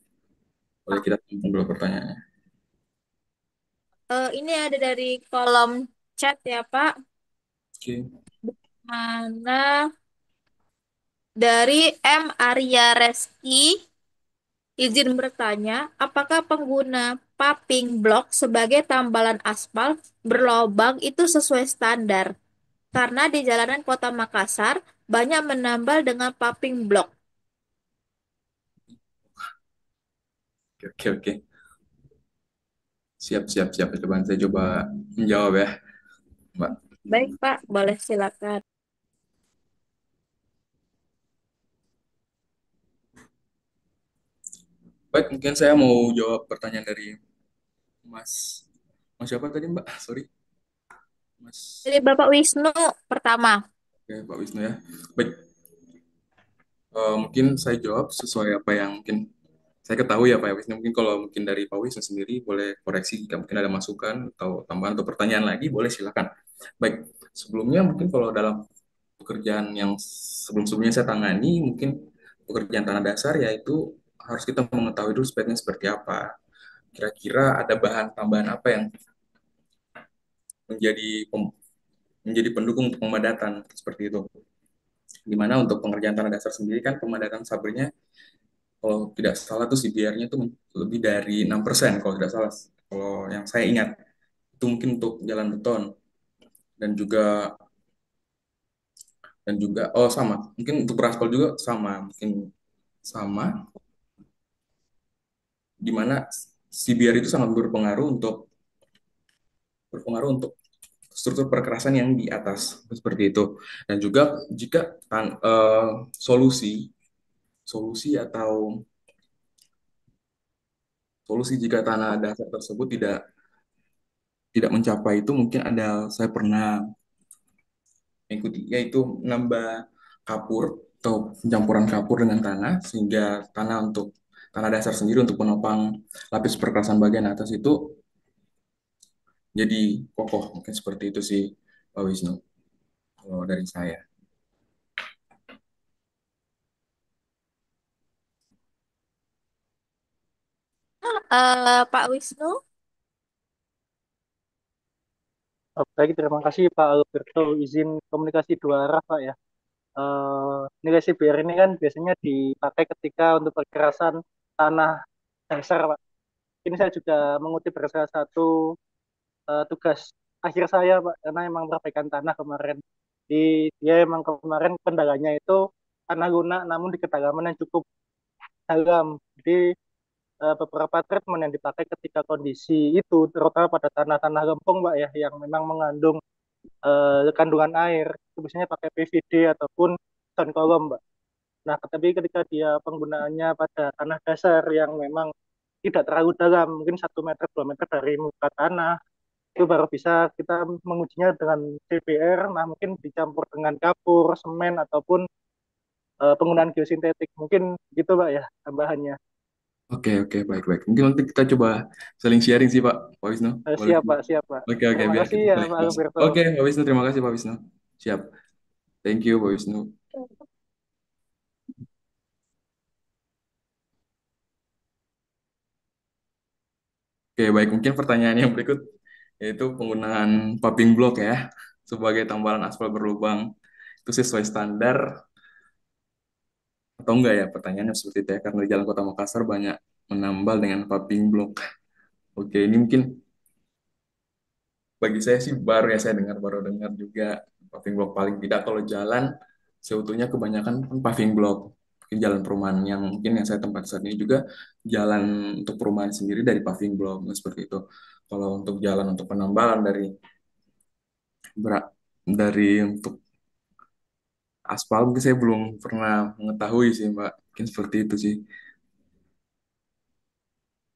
Boleh kita tumpang dulu pertanyaannya. Ini ada dari kolom chat ya, Pak. Oke. Mana dari M. Arya Reski izin bertanya, apakah pengguna paving block sebagai tambalan aspal berlobang itu sesuai standar? Karena di jalanan Kota Makassar banyak menambal dengan paving block. Oke, oke, oke. Siap, siap, siap. Saya coba menjawab ya, Mbak. Baik, Pak, boleh silakan. Baik, mungkin saya mau jawab pertanyaan dari Mas. Mas siapa tadi, Mbak? Sorry. Mas. Dari Bapak Wisnu pertama. Oke, Pak Wisnu ya. Baik, mungkin saya jawab sesuai apa yang mungkin Saya ketahui ya Pak Wisnu, mungkin kalau mungkin dari Pak Wisnu sendiri boleh koreksi jika mungkin ada masukan atau tambahan atau pertanyaan lagi, boleh silakan. Baik, sebelumnya mungkin kalau dalam pekerjaan yang sebelum-sebelumnya saya tangani, mungkin pekerjaan tanah dasar yaitu harus kita mengetahui dulu speknya seperti apa. Kira-kira ada bahan tambahan apa yang menjadi menjadi pendukung untuk pemadatan seperti itu. Dimana untuk pengerjaan tanah dasar sendiri kan pemadatan sabrnya kalau tidak salah tuh CBR-nya tuh lebih dari 6% kalau tidak salah. Kalau yang saya ingat itu mungkin untuk jalan beton dan juga oh sama mungkin untuk beraspal juga sama mungkin sama di mana CBR itu sangat berpengaruh untuk struktur perkerasan yang di atas seperti itu. Dan juga jika solusi solusi atau solusi jika tanah dasar tersebut tidak tidak mencapai itu, mungkin ada saya pernah mengikuti yaitu menambah kapur atau pencampuran kapur dengan tanah sehingga tanah dasar sendiri untuk penopang lapis perkerasan bagian atas itu jadi kokoh. Mungkin seperti itu sih Pak Wisnu kalau dari saya. Pak Wisnu, Baik, terima kasih Pak Alberto. Izin komunikasi dua arah Pak ya. Nilai CBR ini kan biasanya dipakai ketika untuk perkerasan tanah dasar Pak. Ini saya juga mengutip dari salah satu tugas akhir saya Pak, karena emang perbaikan tanah kemarin. Dia emang kemarin kendalanya itu tanah lunak namun di kedalaman yang cukup dalam. Jadi beberapa treatment yang dipakai ketika kondisi itu, terutama pada tanah-tanah lempung Pak ya, yang memang mengandung kandungan air, itu biasanya pakai PVD ataupun stone column Mbak. Nah, tapi ketika dia penggunaannya pada tanah dasar yang memang tidak terlalu dalam, mungkin 1 meter, 2 meter dari muka tanah, itu baru bisa kita mengujinya dengan CBR, nah mungkin dicampur dengan kapur, semen, ataupun penggunaan geosintetik. Mungkin gitu Pak ya tambahannya. Oke, oke, baik, baik. Mungkin nanti kita coba saling sharing sih, Pak Wisnu. Boleh. Siap Pak, siap Pak. Oke, oke, Terima biar kasih kita ya saling Pak bahas. Alberto. Oke, Pak Wisnu, terima kasih, Pak Wisnu. Siap. Thank you, Pak Wisnu. Oke, baik. Mungkin pertanyaan yang berikut yaitu penggunaan paving block ya sebagai tambalan aspal berlubang itu sesuai standar atau enggak ya? Pertanyaannya seperti itu ya, karena di Jalan Kota Makassar banyak menambal dengan paving block. Oke, ini mungkin bagi saya sih baru dengar juga paving block paling tidak kalau jalan seutuhnya kebanyakan kan paving block. Mungkin jalan perumahan yang mungkin yang saya tempat saat ini juga jalan untuk perumahan sendiri dari paving block seperti itu. Kalau untuk jalan untuk penambalan berak dari untuk aspal mungkin saya belum pernah mengetahui sih Mbak. Mungkin seperti itu sih.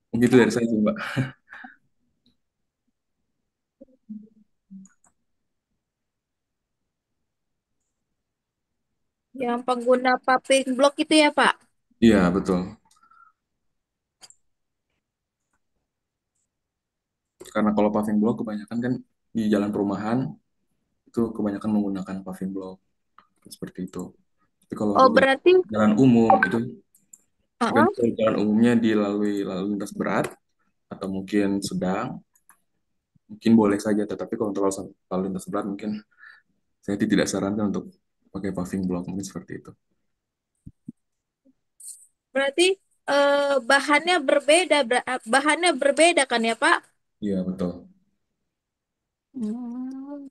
Mungkin itu dari saya sih Mbak. yang pengguna paving block itu ya Pak? Iya betul. Karena kalau paving block kebanyakan kan di jalan perumahan itu kebanyakan menggunakan paving block seperti itu. Tapi kalau Oh untuk berarti, jalan umum itu uh-uh. tergantung jalan umumnya dilalui lalu lintas berat atau mungkin sedang, mungkin boleh saja. Tetapi kalau untuk lalu lintas berat mungkin saya tidak sarankan untuk pakai paving block mungkin seperti itu. Berarti bahannya berbeda kan ya Pak? Iya betul. Hmm.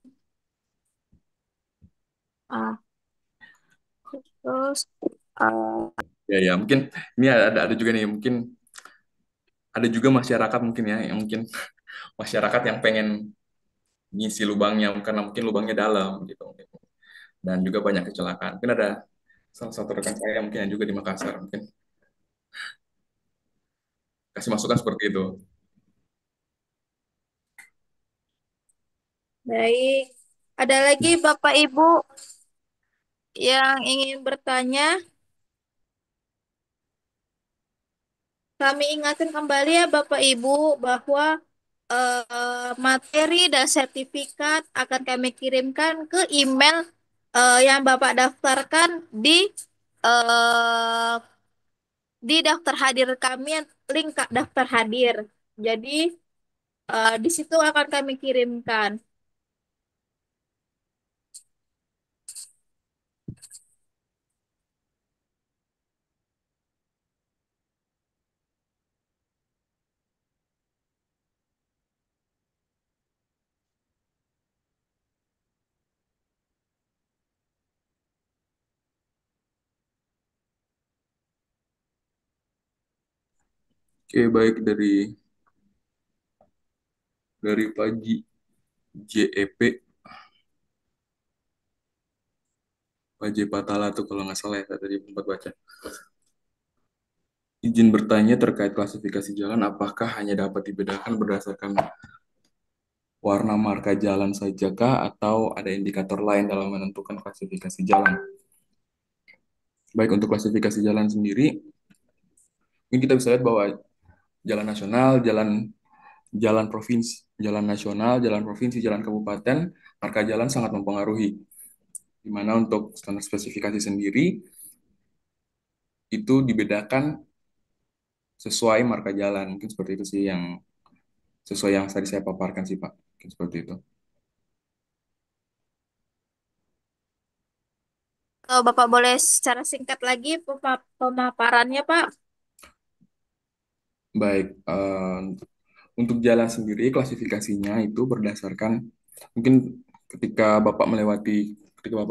Ah, terus ah, Ya ya mungkin ini ada juga nih mungkin ada juga masyarakat mungkin ya yang mungkin masyarakat yang pengen ngisi lubangnya karena mungkin lubangnya dalam gitu dan juga banyak kecelakaan. Mungkin ada salah satu rekan saya mungkin yang juga di Makassar mungkin kasih masukan seperti itu. baik. Ada lagi Bapak Ibu yang ingin bertanya? Kami ingatkan kembali ya Bapak Ibu bahwa materi dan sertifikat akan kami kirimkan ke email yang Bapak daftarkan eh, di daftar hadir kami, link daftar hadir. Jadi di situ akan kami kirimkan. Oke, baik dari Pak JEP, Pak J Patala tuh kalau nggak salah ya saya tadi sempat baca. Izin bertanya terkait klasifikasi jalan, apakah hanya dapat dibedakan berdasarkan warna marka jalan sajakah atau ada indikator lain dalam menentukan klasifikasi jalan? Baik, untuk klasifikasi jalan sendiri, ini kita bisa lihat bahwa jalan nasional, jalan provinsi, jalan nasional, jalan provinsi, jalan kabupaten, marka jalan sangat mempengaruhi. Di mana untuk standar spesifikasi sendiri itu dibedakan sesuai marka jalan. Mungkin seperti itu sih yang sesuai yang tadi saya paparkan sih Pak. Mungkin seperti itu. Kalau Bapak boleh secara singkat lagi pemaparannya, Pak. Baik, untuk jalan sendiri klasifikasinya itu berdasarkan mungkin ketika Bapak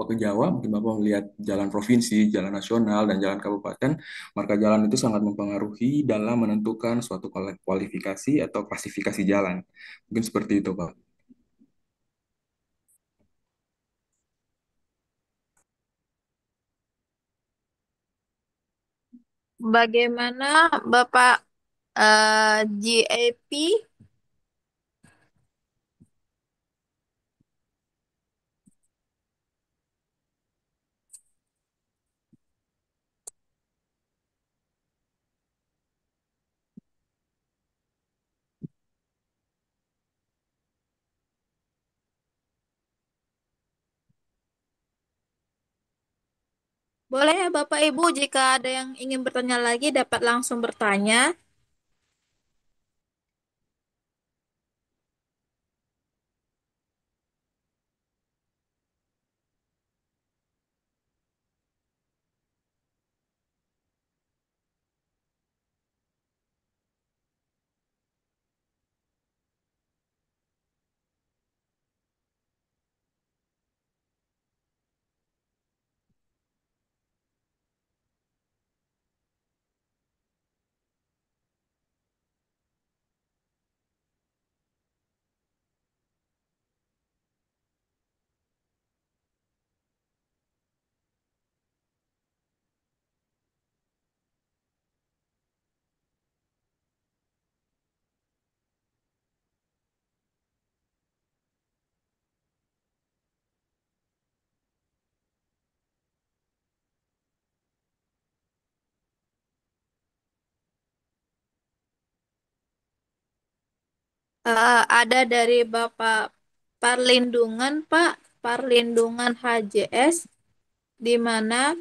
ke Jawa, mungkin Bapak melihat jalan provinsi, jalan nasional, dan jalan kabupaten, marka jalan itu sangat mempengaruhi dalam menentukan suatu kualifikasi atau klasifikasi jalan. Mungkin seperti itu, Pak. Bagaimana Bapak GAP? Boleh ya Bapak Ibu, jika ada yang ingin bertanya lagi dapat langsung bertanya. Ada dari Bapak Parlindungan, Pak, Parlindungan HJS, di mana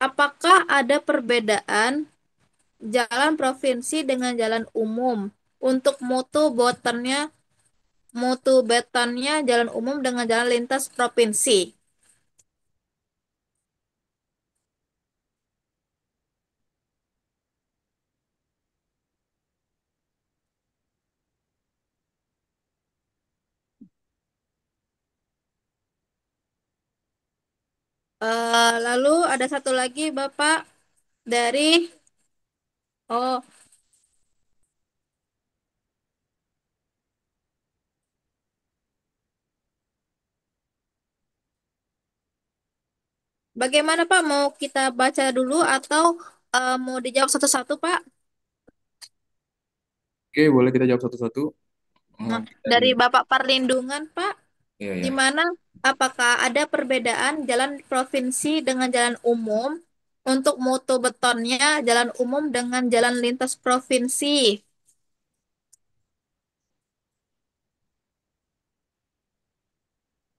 apakah ada perbedaan jalan provinsi dengan jalan umum untuk mutu betonnya jalan umum dengan jalan lintas provinsi? Lalu ada satu lagi Bapak dari oh bagaimana Pak, mau kita baca dulu atau mau dijawab satu-satu Pak? Oke, boleh kita jawab satu-satu. Nah, Mungkin dari Bapak Perlindungan Pak, Iya, di ya. mana apakah ada perbedaan jalan provinsi dengan jalan umum Untuk mutu betonnya, jalan umum dengan jalan lintas provinsi.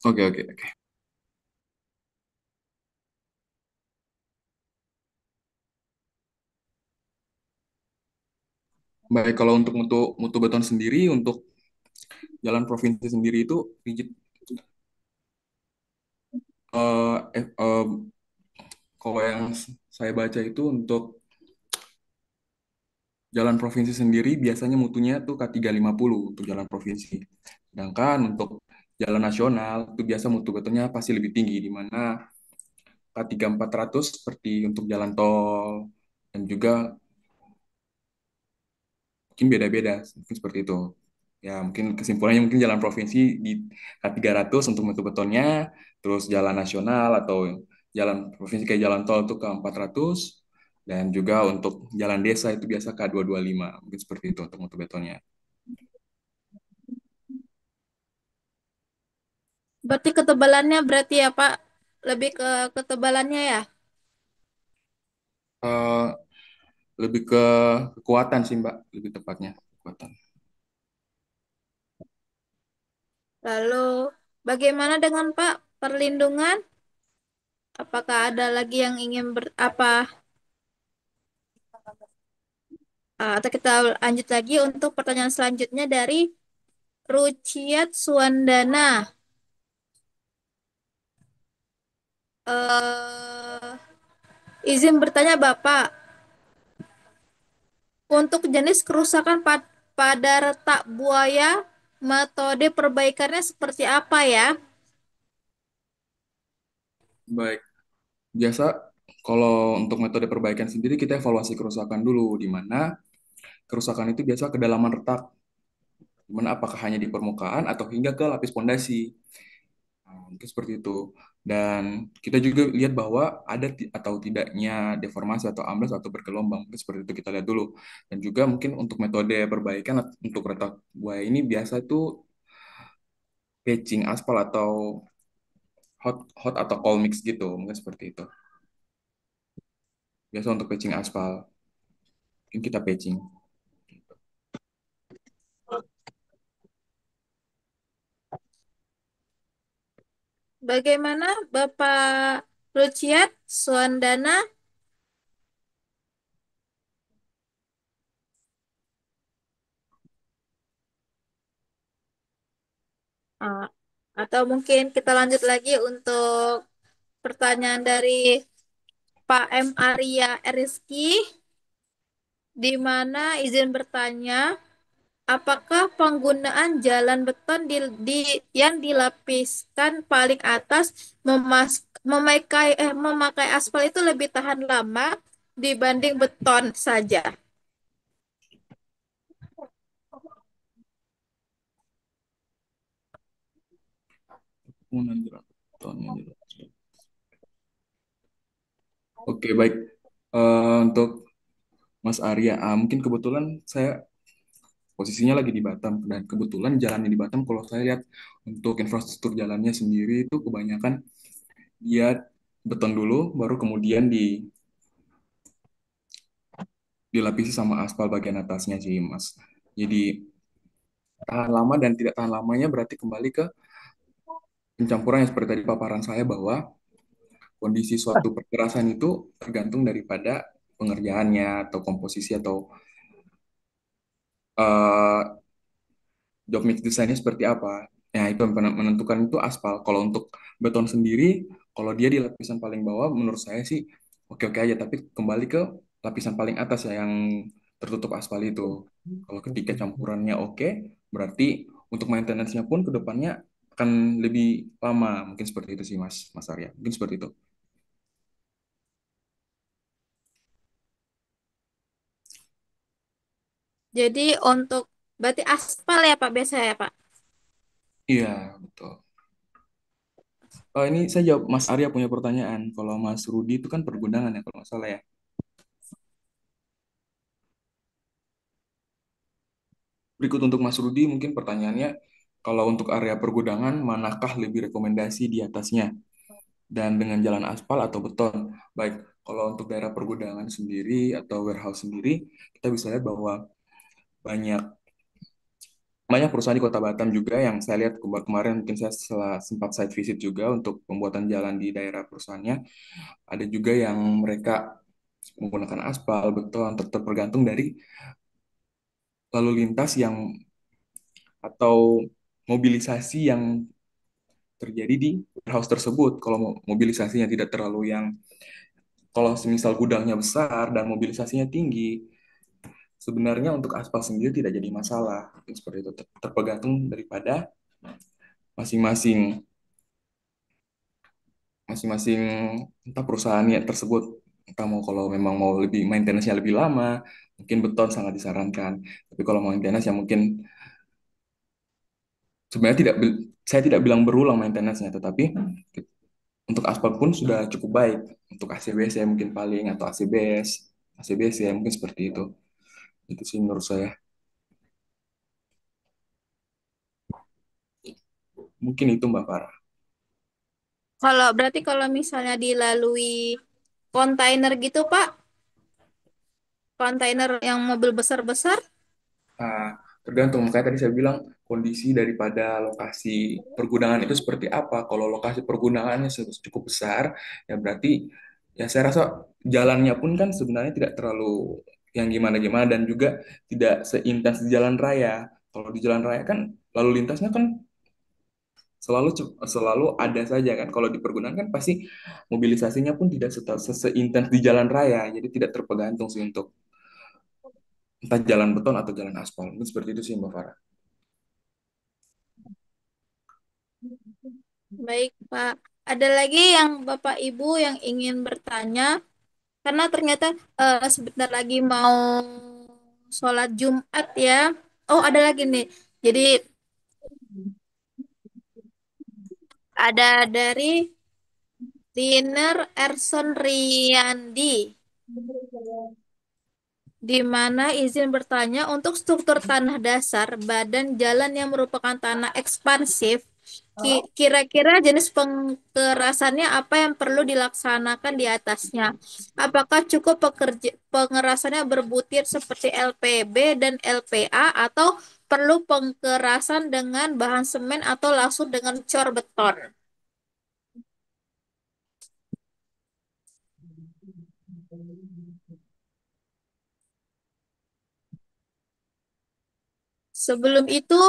Oke, oke, oke. Baik, kalau untuk mutu mutu beton sendiri, untuk jalan provinsi sendiri itu rigid. Eh, Kalau yang saya baca itu untuk jalan provinsi sendiri biasanya mutunya tuh K350 untuk jalan provinsi. Sedangkan untuk jalan nasional itu biasa mutu betonnya pasti lebih tinggi, di mana K3400 seperti untuk jalan tol, dan juga mungkin beda-beda, mungkin seperti itu. Ya, mungkin kesimpulannya mungkin jalan provinsi di K300 untuk mutu betonnya, terus jalan nasional atau jalan provinsi kayak jalan tol itu K400, dan juga untuk jalan desa itu biasa K225, mungkin seperti itu untuk mutu betonnya. Berarti ketebalannya berarti ya Pak, lebih ke ketebalannya ya. Eh, Lebih ke kekuatan sih Mbak, lebih tepatnya kekuatan. Lalu bagaimana dengan Pak perlindungan? Apakah ada lagi yang ingin atau kita lanjut lagi untuk pertanyaan selanjutnya dari Ruciat Suwandana. Izin bertanya Bapak, untuk jenis kerusakan pada retak buaya, metode perbaikannya seperti apa ya? Baik, biasa kalau untuk metode perbaikan sendiri kita evaluasi kerusakan dulu, di mana kerusakan itu biasa kedalaman retak, di mana apakah hanya di permukaan atau hingga ke lapis pondasi. Nah, mungkin seperti itu. Dan kita juga lihat bahwa ada atau tidaknya deformasi atau amblas atau bergelombang. Mungkin seperti itu kita lihat dulu. Dan juga mungkin untuk metode perbaikan untuk retak buaya ini biasa itu patching aspal atau hot hot atau cold mix gitu. Mungkin seperti itu. Biasa untuk patching aspal, mungkin kita patching. Bagaimana Bapak Ruciat Suwandana? Ah, atau mungkin kita lanjut lagi untuk pertanyaan dari Pak M. Arya Rizky, di mana izin bertanya, apakah penggunaan jalan beton yang dilapiskan paling atas memakai aspal itu lebih tahan lama dibanding beton saja? Penggunaan jerat betonnya jerat. Oke, baik. Untuk Mas Arya, mungkin kebetulan saya posisinya lagi di Batam, dan kebetulan jalannya di Batam kalau saya lihat untuk infrastruktur jalannya sendiri itu kebanyakan dia beton dulu, baru kemudian dilapisi sama aspal bagian atasnya sih, Mas. Jadi tahan lama dan tidak tahan lamanya berarti kembali ke pencampuran yang seperti tadi paparan saya, bahwa kondisi suatu perkerasan itu tergantung daripada pengerjaannya atau komposisi atau eh, job mix desainnya seperti apa. Nah, itu yang menentukan itu aspal. Kalau untuk beton sendiri, kalau dia di lapisan paling bawah, menurut saya sih oke-oke aja. Tapi kembali ke lapisan paling atas ya, yang tertutup aspal itu. Kalau ketika campurannya oke, berarti untuk maintenance-nya pun ke depannya akan lebih lama. Mungkin seperti itu sih, Mas Arya. Mungkin seperti itu. Jadi untuk berarti aspal ya Pak biasa ya Pak? Iya, betul. Ini saya jawab, Mas Arya punya pertanyaan. Kalau Mas Rudi itu kan pergundangan ya, kalau nggak salah ya. Berikut untuk Mas Rudi, mungkin pertanyaannya, kalau untuk area pergudangan, manakah lebih rekomendasi di atasnya? Dan dengan jalan aspal atau beton? Baik, Kalau untuk daerah pergudangan sendiri atau warehouse sendiri, kita bisa lihat bahwa banyak banyak perusahaan di Kota Batam juga yang saya lihat kemarin mungkin saya setelah sempat site visit juga untuk pembuatan jalan di daerah perusahaannya. Ada juga yang mereka menggunakan aspal, beton, tergantung dari lalu lintas yang atau mobilisasi yang terjadi di warehouse tersebut. Kalau mobilisasinya tidak terlalu yang, kalau semisal gudangnya besar dan mobilisasinya tinggi, sebenarnya untuk aspal sendiri tidak jadi masalah. Seperti itu, tergantung daripada masing-masing masing-masing entah perusahaannya tersebut, entah mau kalau memang mau lebih maintenance-nya lebih lama, mungkin beton sangat disarankan. Tapi kalau mau maintenance ya mungkin sebenarnya saya tidak bilang berulang maintenance-nya, tetapi untuk aspal pun sudah cukup baik. Untuk ACBS ya mungkin paling, atau ACBS ya mungkin seperti itu. Itu sih menurut saya. Mungkin itu Mbak Farah. Kalau berarti kalau misalnya dilalui kontainer gitu, Pak, kontainer yang mobil besar-besar, Nah, tergantung. Makanya tadi saya bilang kondisi daripada lokasi pergudangan itu seperti apa. Kalau lokasi pergudangannya cukup besar, ya berarti ya saya rasa jalannya pun kan sebenarnya tidak terlalu yang gimana-gimana dan juga tidak seintens di jalan raya. Kalau di jalan raya kan lalu lintasnya kan selalu ada saja kan. Kalau di pergudangan kan pasti mobilisasinya pun tidak seintens di jalan raya. Jadi tidak terpegantung sih untuk entah jalan beton atau jalan aspal. Mungkin seperti itu sih Mbak Farah. baik, Pak. Ada lagi yang Bapak Ibu yang ingin bertanya? Karena ternyata sebentar lagi mau sholat Jumat ya. Oh, ada lagi nih. Jadi ada dari Dinner Erson Riyandi. Di mana izin bertanya untuk struktur tanah dasar badan jalan yang merupakan tanah ekspansif, kira-kira jenis pengerasannya apa yang perlu dilaksanakan di atasnya? Apakah cukup pengerasannya berbutir seperti LPB dan LPA atau perlu pengerasan dengan bahan semen atau langsung dengan cor beton? Sebelum itu,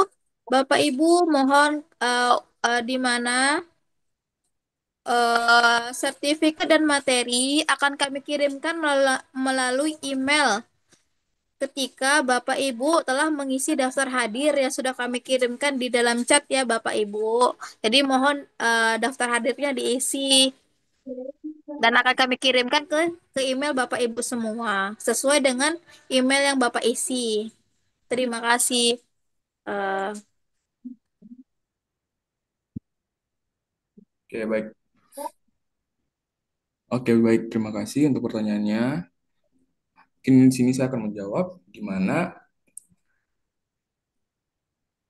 Bapak Ibu mohon di mana sertifikat dan materi akan kami kirimkan melalui email ketika Bapak Ibu telah mengisi daftar hadir yang sudah kami kirimkan di dalam chat ya Bapak Ibu. Jadi mohon daftar hadirnya diisi dan akan kami kirimkan ke email Bapak Ibu semua sesuai dengan email yang Bapak isi. Terima kasih. Eh, Oke, baik. Oke, baik. Terima kasih untuk pertanyaannya. Mungkin di sini saya akan menjawab gimana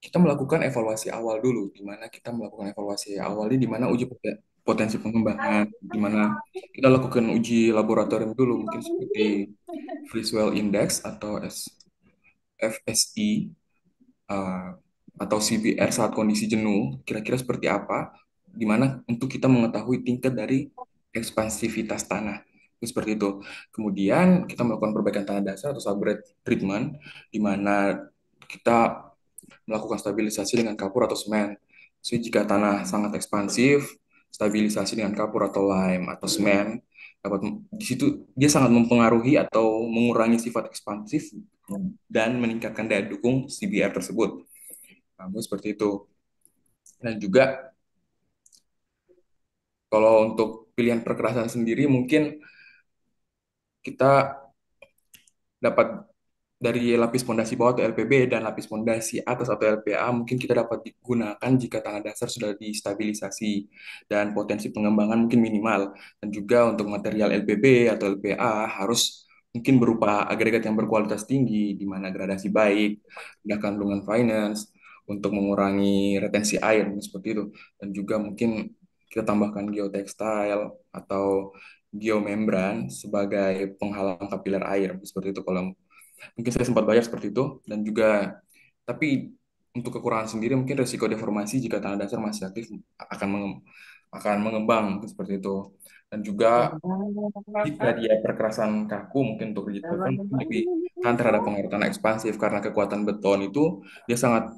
kita melakukan evaluasi awal dulu. Gimana kita melakukan evaluasi awal ini, di mana uji potensi pengembangan, di mana kita lakukan uji laboratorium dulu, mungkin seperti Visual Index atau FSI, uh, atau CBR saat kondisi jenuh, kira-kira seperti apa, di mana untuk kita mengetahui tingkat dari ekspansivitas tanah. Seperti itu. Kemudian kita melakukan perbaikan tanah dasar atau subgrade treatment, di mana kita melakukan stabilisasi dengan kapur atau semen. Jadi jika tanah sangat ekspansif, stabilisasi dengan kapur atau lime atau semen dapat, di situ dia sangat mempengaruhi atau mengurangi sifat ekspansif dan meningkatkan daya dukung CBR tersebut. Nah, seperti itu. Dan juga kalau untuk pilihan perkerasan sendiri mungkin kita dapat dari lapis pondasi bawah atau LPB dan lapis pondasi atas atau LPA mungkin kita dapat digunakan jika tanah dasar sudah distabilisasi dan potensi pengembangan mungkin minimal. Dan juga untuk material LPB atau LPA harus mungkin berupa agregat yang berkualitas tinggi, di mana gradasi baik, rendah kandungan finance untuk mengurangi retensi air seperti itu. Dan juga mungkin kita tambahkan geotextile atau geomembran sebagai penghalang kapiler air seperti itu. Kalau mungkin saya sempat bayar seperti itu. Dan juga tapi untuk kekurangan sendiri mungkin resiko deformasi jika tanah dasar masih aktif akan mengembang seperti itu. Dan juga jika dia perkerasan kaku mungkin untuk rigid beton mungkin lebih tahan terhadap pengaruh tanah ekspansif karena kekuatan beton itu dia sangat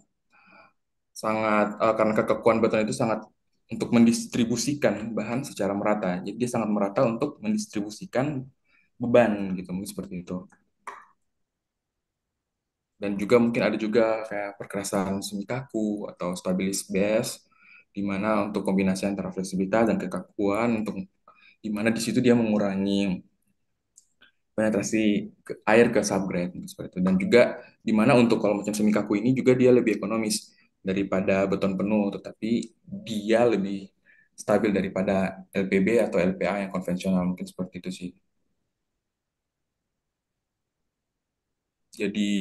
sangat karena kekuatan beton itu sangat untuk mendistribusikan bahan secara merata. Jadi dia sangat merata untuk mendistribusikan beban gitu mungkin seperti itu. Dan juga mungkin ada juga kayak perkerasan semi kaku atau stabilis base di mana untuk kombinasi antara fleksibilitas dan kekakuan untuk di mana di situ dia mengurangi penetrasi air ke subgrade seperti itu. Dan juga di mana untuk kalau macam semi kaku ini juga dia lebih ekonomis daripada beton penuh, tetapi dia lebih stabil daripada LPB atau LPA yang konvensional mungkin seperti itu sih. Jadi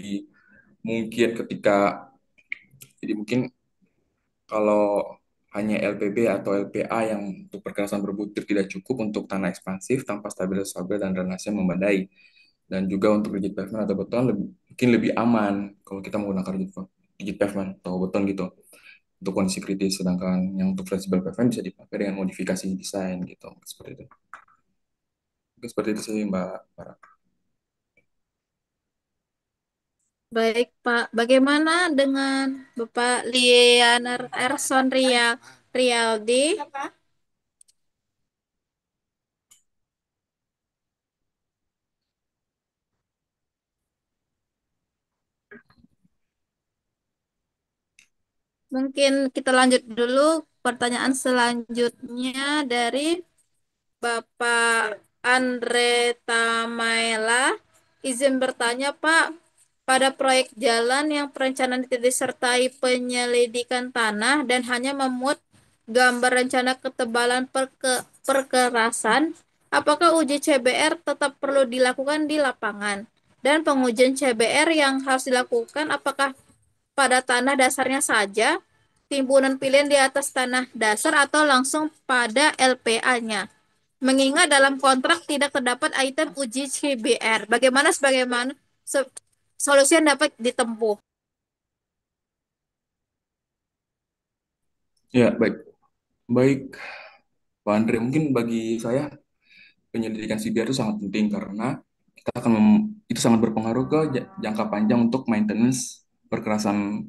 mungkin jadi mungkin kalau hanya LPB atau LPA yang untuk perkerasan berbutir tidak cukup untuk tanah ekspansif tanpa stabilitas stabil dan drainase yang memadai. Dan juga untuk rigid pavement atau beton mungkin lebih aman kalau kita menggunakan rigid pavement atau beton gitu untuk kondisi kritis. Sedangkan yang untuk flexible pavement bisa dipakai dengan modifikasi desain gitu. Seperti itu. Mungkin seperti itu sih Mbak Farah. Baik, Pak. Bagaimana dengan Bapak Lianer Erson Rialdi? Mungkin kita lanjut dulu pertanyaan selanjutnya dari Bapak Andre Tamaela. Izin bertanya, Pak, pada proyek jalan yang perencanaan tidak disertai penyelidikan tanah dan hanya memuat gambar rencana ketebalan perkerasan, apakah uji CBR tetap perlu dilakukan di lapangan? Dan pengujian CBR yang harus dilakukan apakah pada tanah dasarnya saja, timbunan pilihan di atas tanah dasar atau langsung pada LPA-nya? Mengingat dalam kontrak tidak terdapat item uji CBR. Bagaimana solusi yang dapat ditempuh? Ya, baik. Baik, Pak Andre, mungkin bagi saya penyelidikan CBR itu sangat penting karena itu sangat berpengaruh ke jangka panjang untuk maintenance perkerasan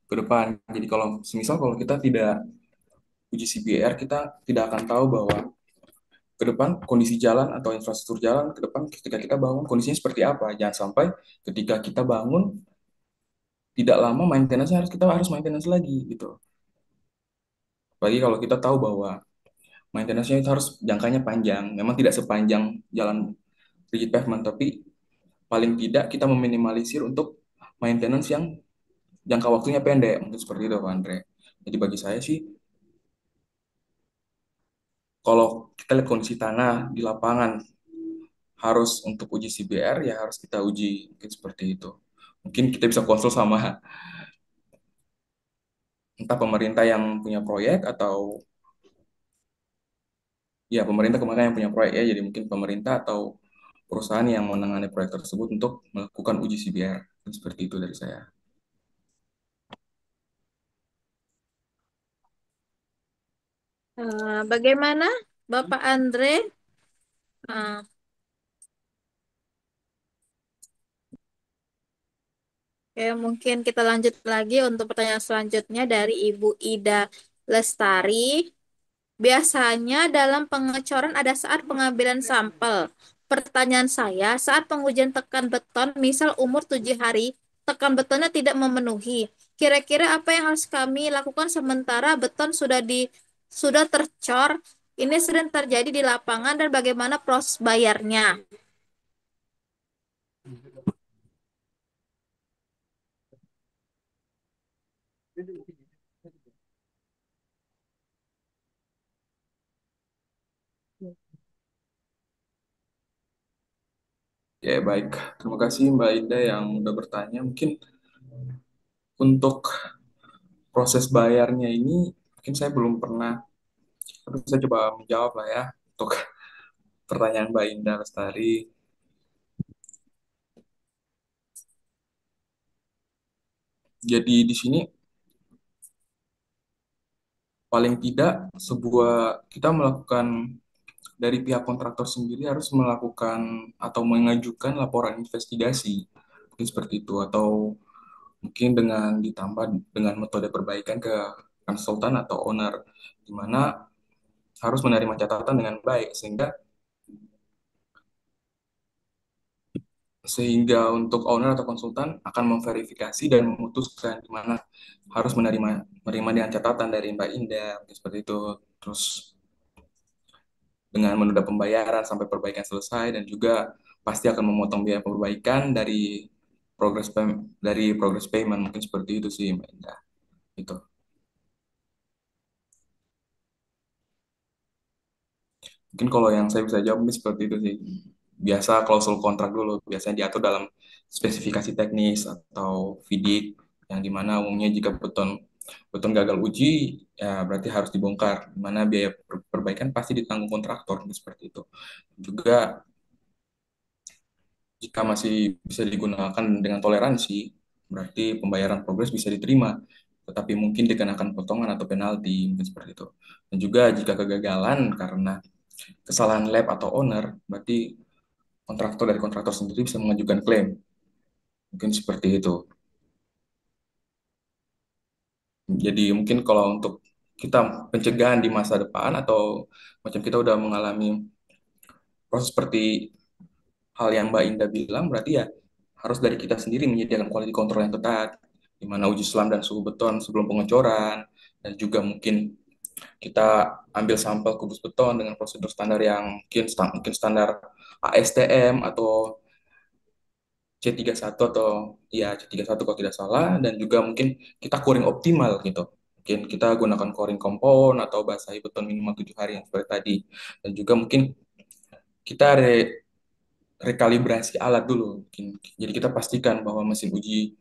ke depan. Jadi kalau semisal kalau kita tidak uji CBR, kita tidak akan tahu bahwa ke depan kondisi jalan atau infrastruktur jalan ke depan ketika kita bangun kondisinya seperti apa. Jangan sampai ketika kita bangun tidak lama kita harus maintenance lagi gitu. Apalagi kalau kita tahu bahwa maintenance-nya itu harus jangkanya panjang. Memang tidak sepanjang jalan rigid pavement, tapi paling tidak kita meminimalisir untuk maintenance yang jangka waktunya pendek. Mungkin seperti itu, Pak Andre. Jadi bagi saya sih, kalau kita lihat kondisi tanah di lapangan harus untuk uji CBR, ya harus kita uji. Mungkin seperti itu. Mungkin kita bisa konsul sama entah pemerintah yang punya proyek atau ya pemerintah kemarin yang punya proyek ya. Jadi mungkin pemerintah atau perusahaan yang menangani proyek tersebut untuk melakukan uji CBR. Seperti itu dari saya. Bagaimana Bapak Andre? Nah, oke, mungkin kita lanjut lagi untuk pertanyaan selanjutnya dari Ibu Ida Lestari. Biasanya dalam pengecoran ada saat pengambilan sampel. Pertanyaan saya, saat pengujian tekan beton, misal umur 7 hari, tekan betonnya tidak memenuhi. Kira-kira apa yang harus kami lakukan sementara beton sudah tercor? Ini sering terjadi di lapangan dan bagaimana proses bayarnya? Ya, baik. Terima kasih Mbak Ida yang udah bertanya. Mungkin untuk proses bayarnya ini, mungkin saya belum pernah, tapi saya coba menjawab lah ya untuk pertanyaan Mbak Indah Lestari. Jadi di sini paling tidak sebuah kita melakukan dari pihak kontraktor sendiri harus melakukan atau mengajukan laporan investigasi mungkin seperti itu atau mungkin dengan ditambah dengan metode perbaikan ke konsultan atau owner di mana harus menerima catatan dengan baik sehingga untuk owner atau konsultan akan memverifikasi dan memutuskan di mana harus menerima dengan catatan dari Mbak Indah seperti itu. Terus dengan menunda pembayaran sampai perbaikan selesai dan juga pasti akan memotong biaya perbaikan dari progress payment mungkin seperti itu sih Mbak Indah. Itu. Mungkin kalau yang saya bisa jawab ini seperti itu sih. Biasa klausul kontrak dulu biasanya diatur dalam spesifikasi teknis atau FIDIK yang dimana umumnya jika beton beton gagal uji ya berarti harus dibongkar. Dimana biaya perbaikan pasti ditanggung kontraktor seperti itu. Juga jika masih bisa digunakan dengan toleransi, berarti pembayaran progres bisa diterima, tetapi mungkin dikenakan potongan atau penalti, mungkin seperti itu. Dan juga jika kegagalan karena kesalahan lab atau owner, berarti kontraktor dari kontraktor sendiri bisa mengajukan klaim, mungkin seperti itu. Jadi mungkin kalau untuk kita pencegahan di masa depan atau macam kita udah mengalami proses seperti hal yang Mbak Indah bilang, berarti ya harus dari kita sendiri menyediakan quality control yang ketat, di mana uji selam dan suhu beton sebelum pengecoran, dan juga mungkin kita ambil sampel kubus beton dengan prosedur standar yang mungkin standar ASTM atau C31 atau ya C31 kalau tidak salah, dan juga mungkin kita coring optimal gitu. Mungkin kita gunakan coring kompon atau basahi beton minimal 7 hari yang seperti tadi. Dan juga mungkin kita rekalibrasi alat dulu. Mungkin. Jadi kita pastikan bahwa mesin uji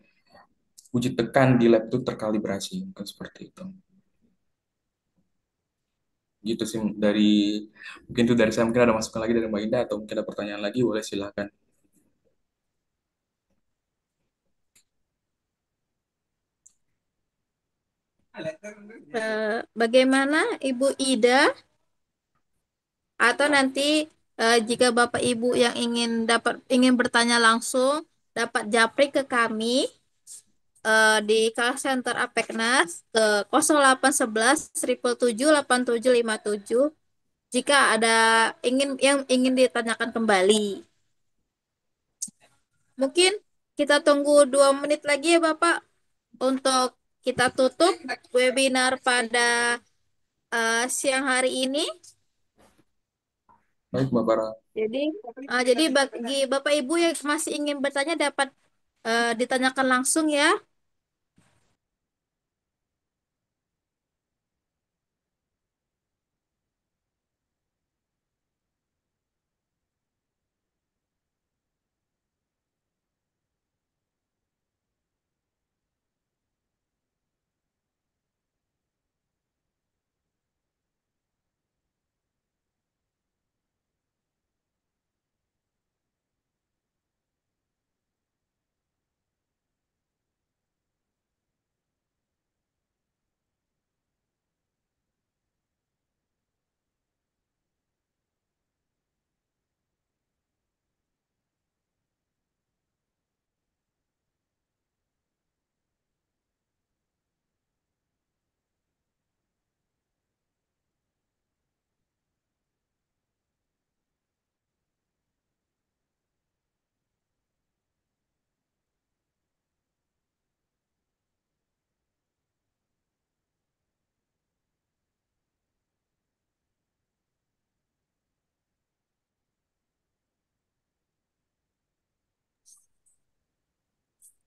tekan di lab itu terkalibrasi. Mungkin seperti itu. Gitu sih mungkin itu dari saya, mungkin ada masukan lagi dari Mbak Indah atau mungkin ada pertanyaan lagi, boleh silakan. Bagaimana Ibu Ida atau nanti jika Bapak Ibu yang ingin bertanya langsung dapat japri ke kami di call center Apeknas ke 0811 777 8757 jika ada yang ingin ditanyakan kembali. Mungkin kita tunggu 2 menit lagi ya Bapak untuk kita tutup webinar pada siang hari ini. Baik, Mbak Para. Jadi bagi Bapak Ibu yang masih ingin bertanya dapat ditanyakan langsung ya.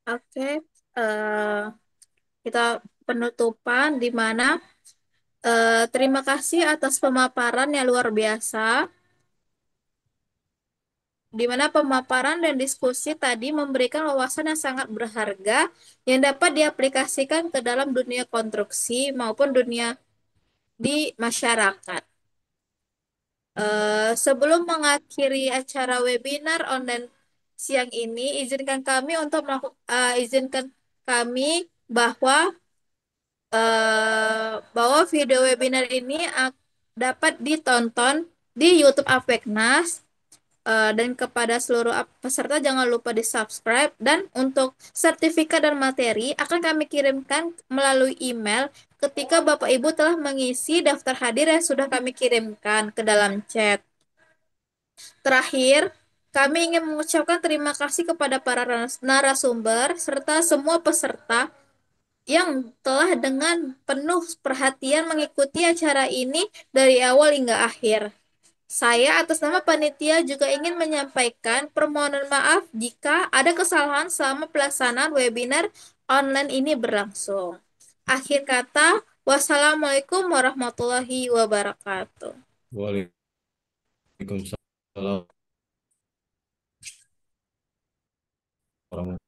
Oke, eh, kita penutupan di mana terima kasih atas pemaparan yang luar biasa, di mana pemaparan dan diskusi tadi memberikan wawasan yang sangat berharga yang dapat diaplikasikan ke dalam dunia konstruksi maupun dunia di masyarakat. Sebelum mengakhiri acara webinar online siang ini, izinkan kami bahwa bahwa video webinar ini dapat ditonton di YouTube Aveknas. Dan kepada seluruh peserta jangan lupa di-subscribe, dan untuk sertifikat dan materi akan kami kirimkan melalui email ketika Bapak Ibu telah mengisi daftar hadir yang sudah kami kirimkan ke dalam chat. Terakhir, kami ingin mengucapkan terima kasih kepada para narasumber serta semua peserta yang telah dengan penuh perhatian mengikuti acara ini dari awal hingga akhir. Saya atas nama panitia juga ingin menyampaikan permohonan maaf jika ada kesalahan selama pelaksanaan webinar online ini berlangsung. Akhir kata, wassalamualaikum warahmatullahi wabarakatuh. Waalaikumsalam warahmatullahi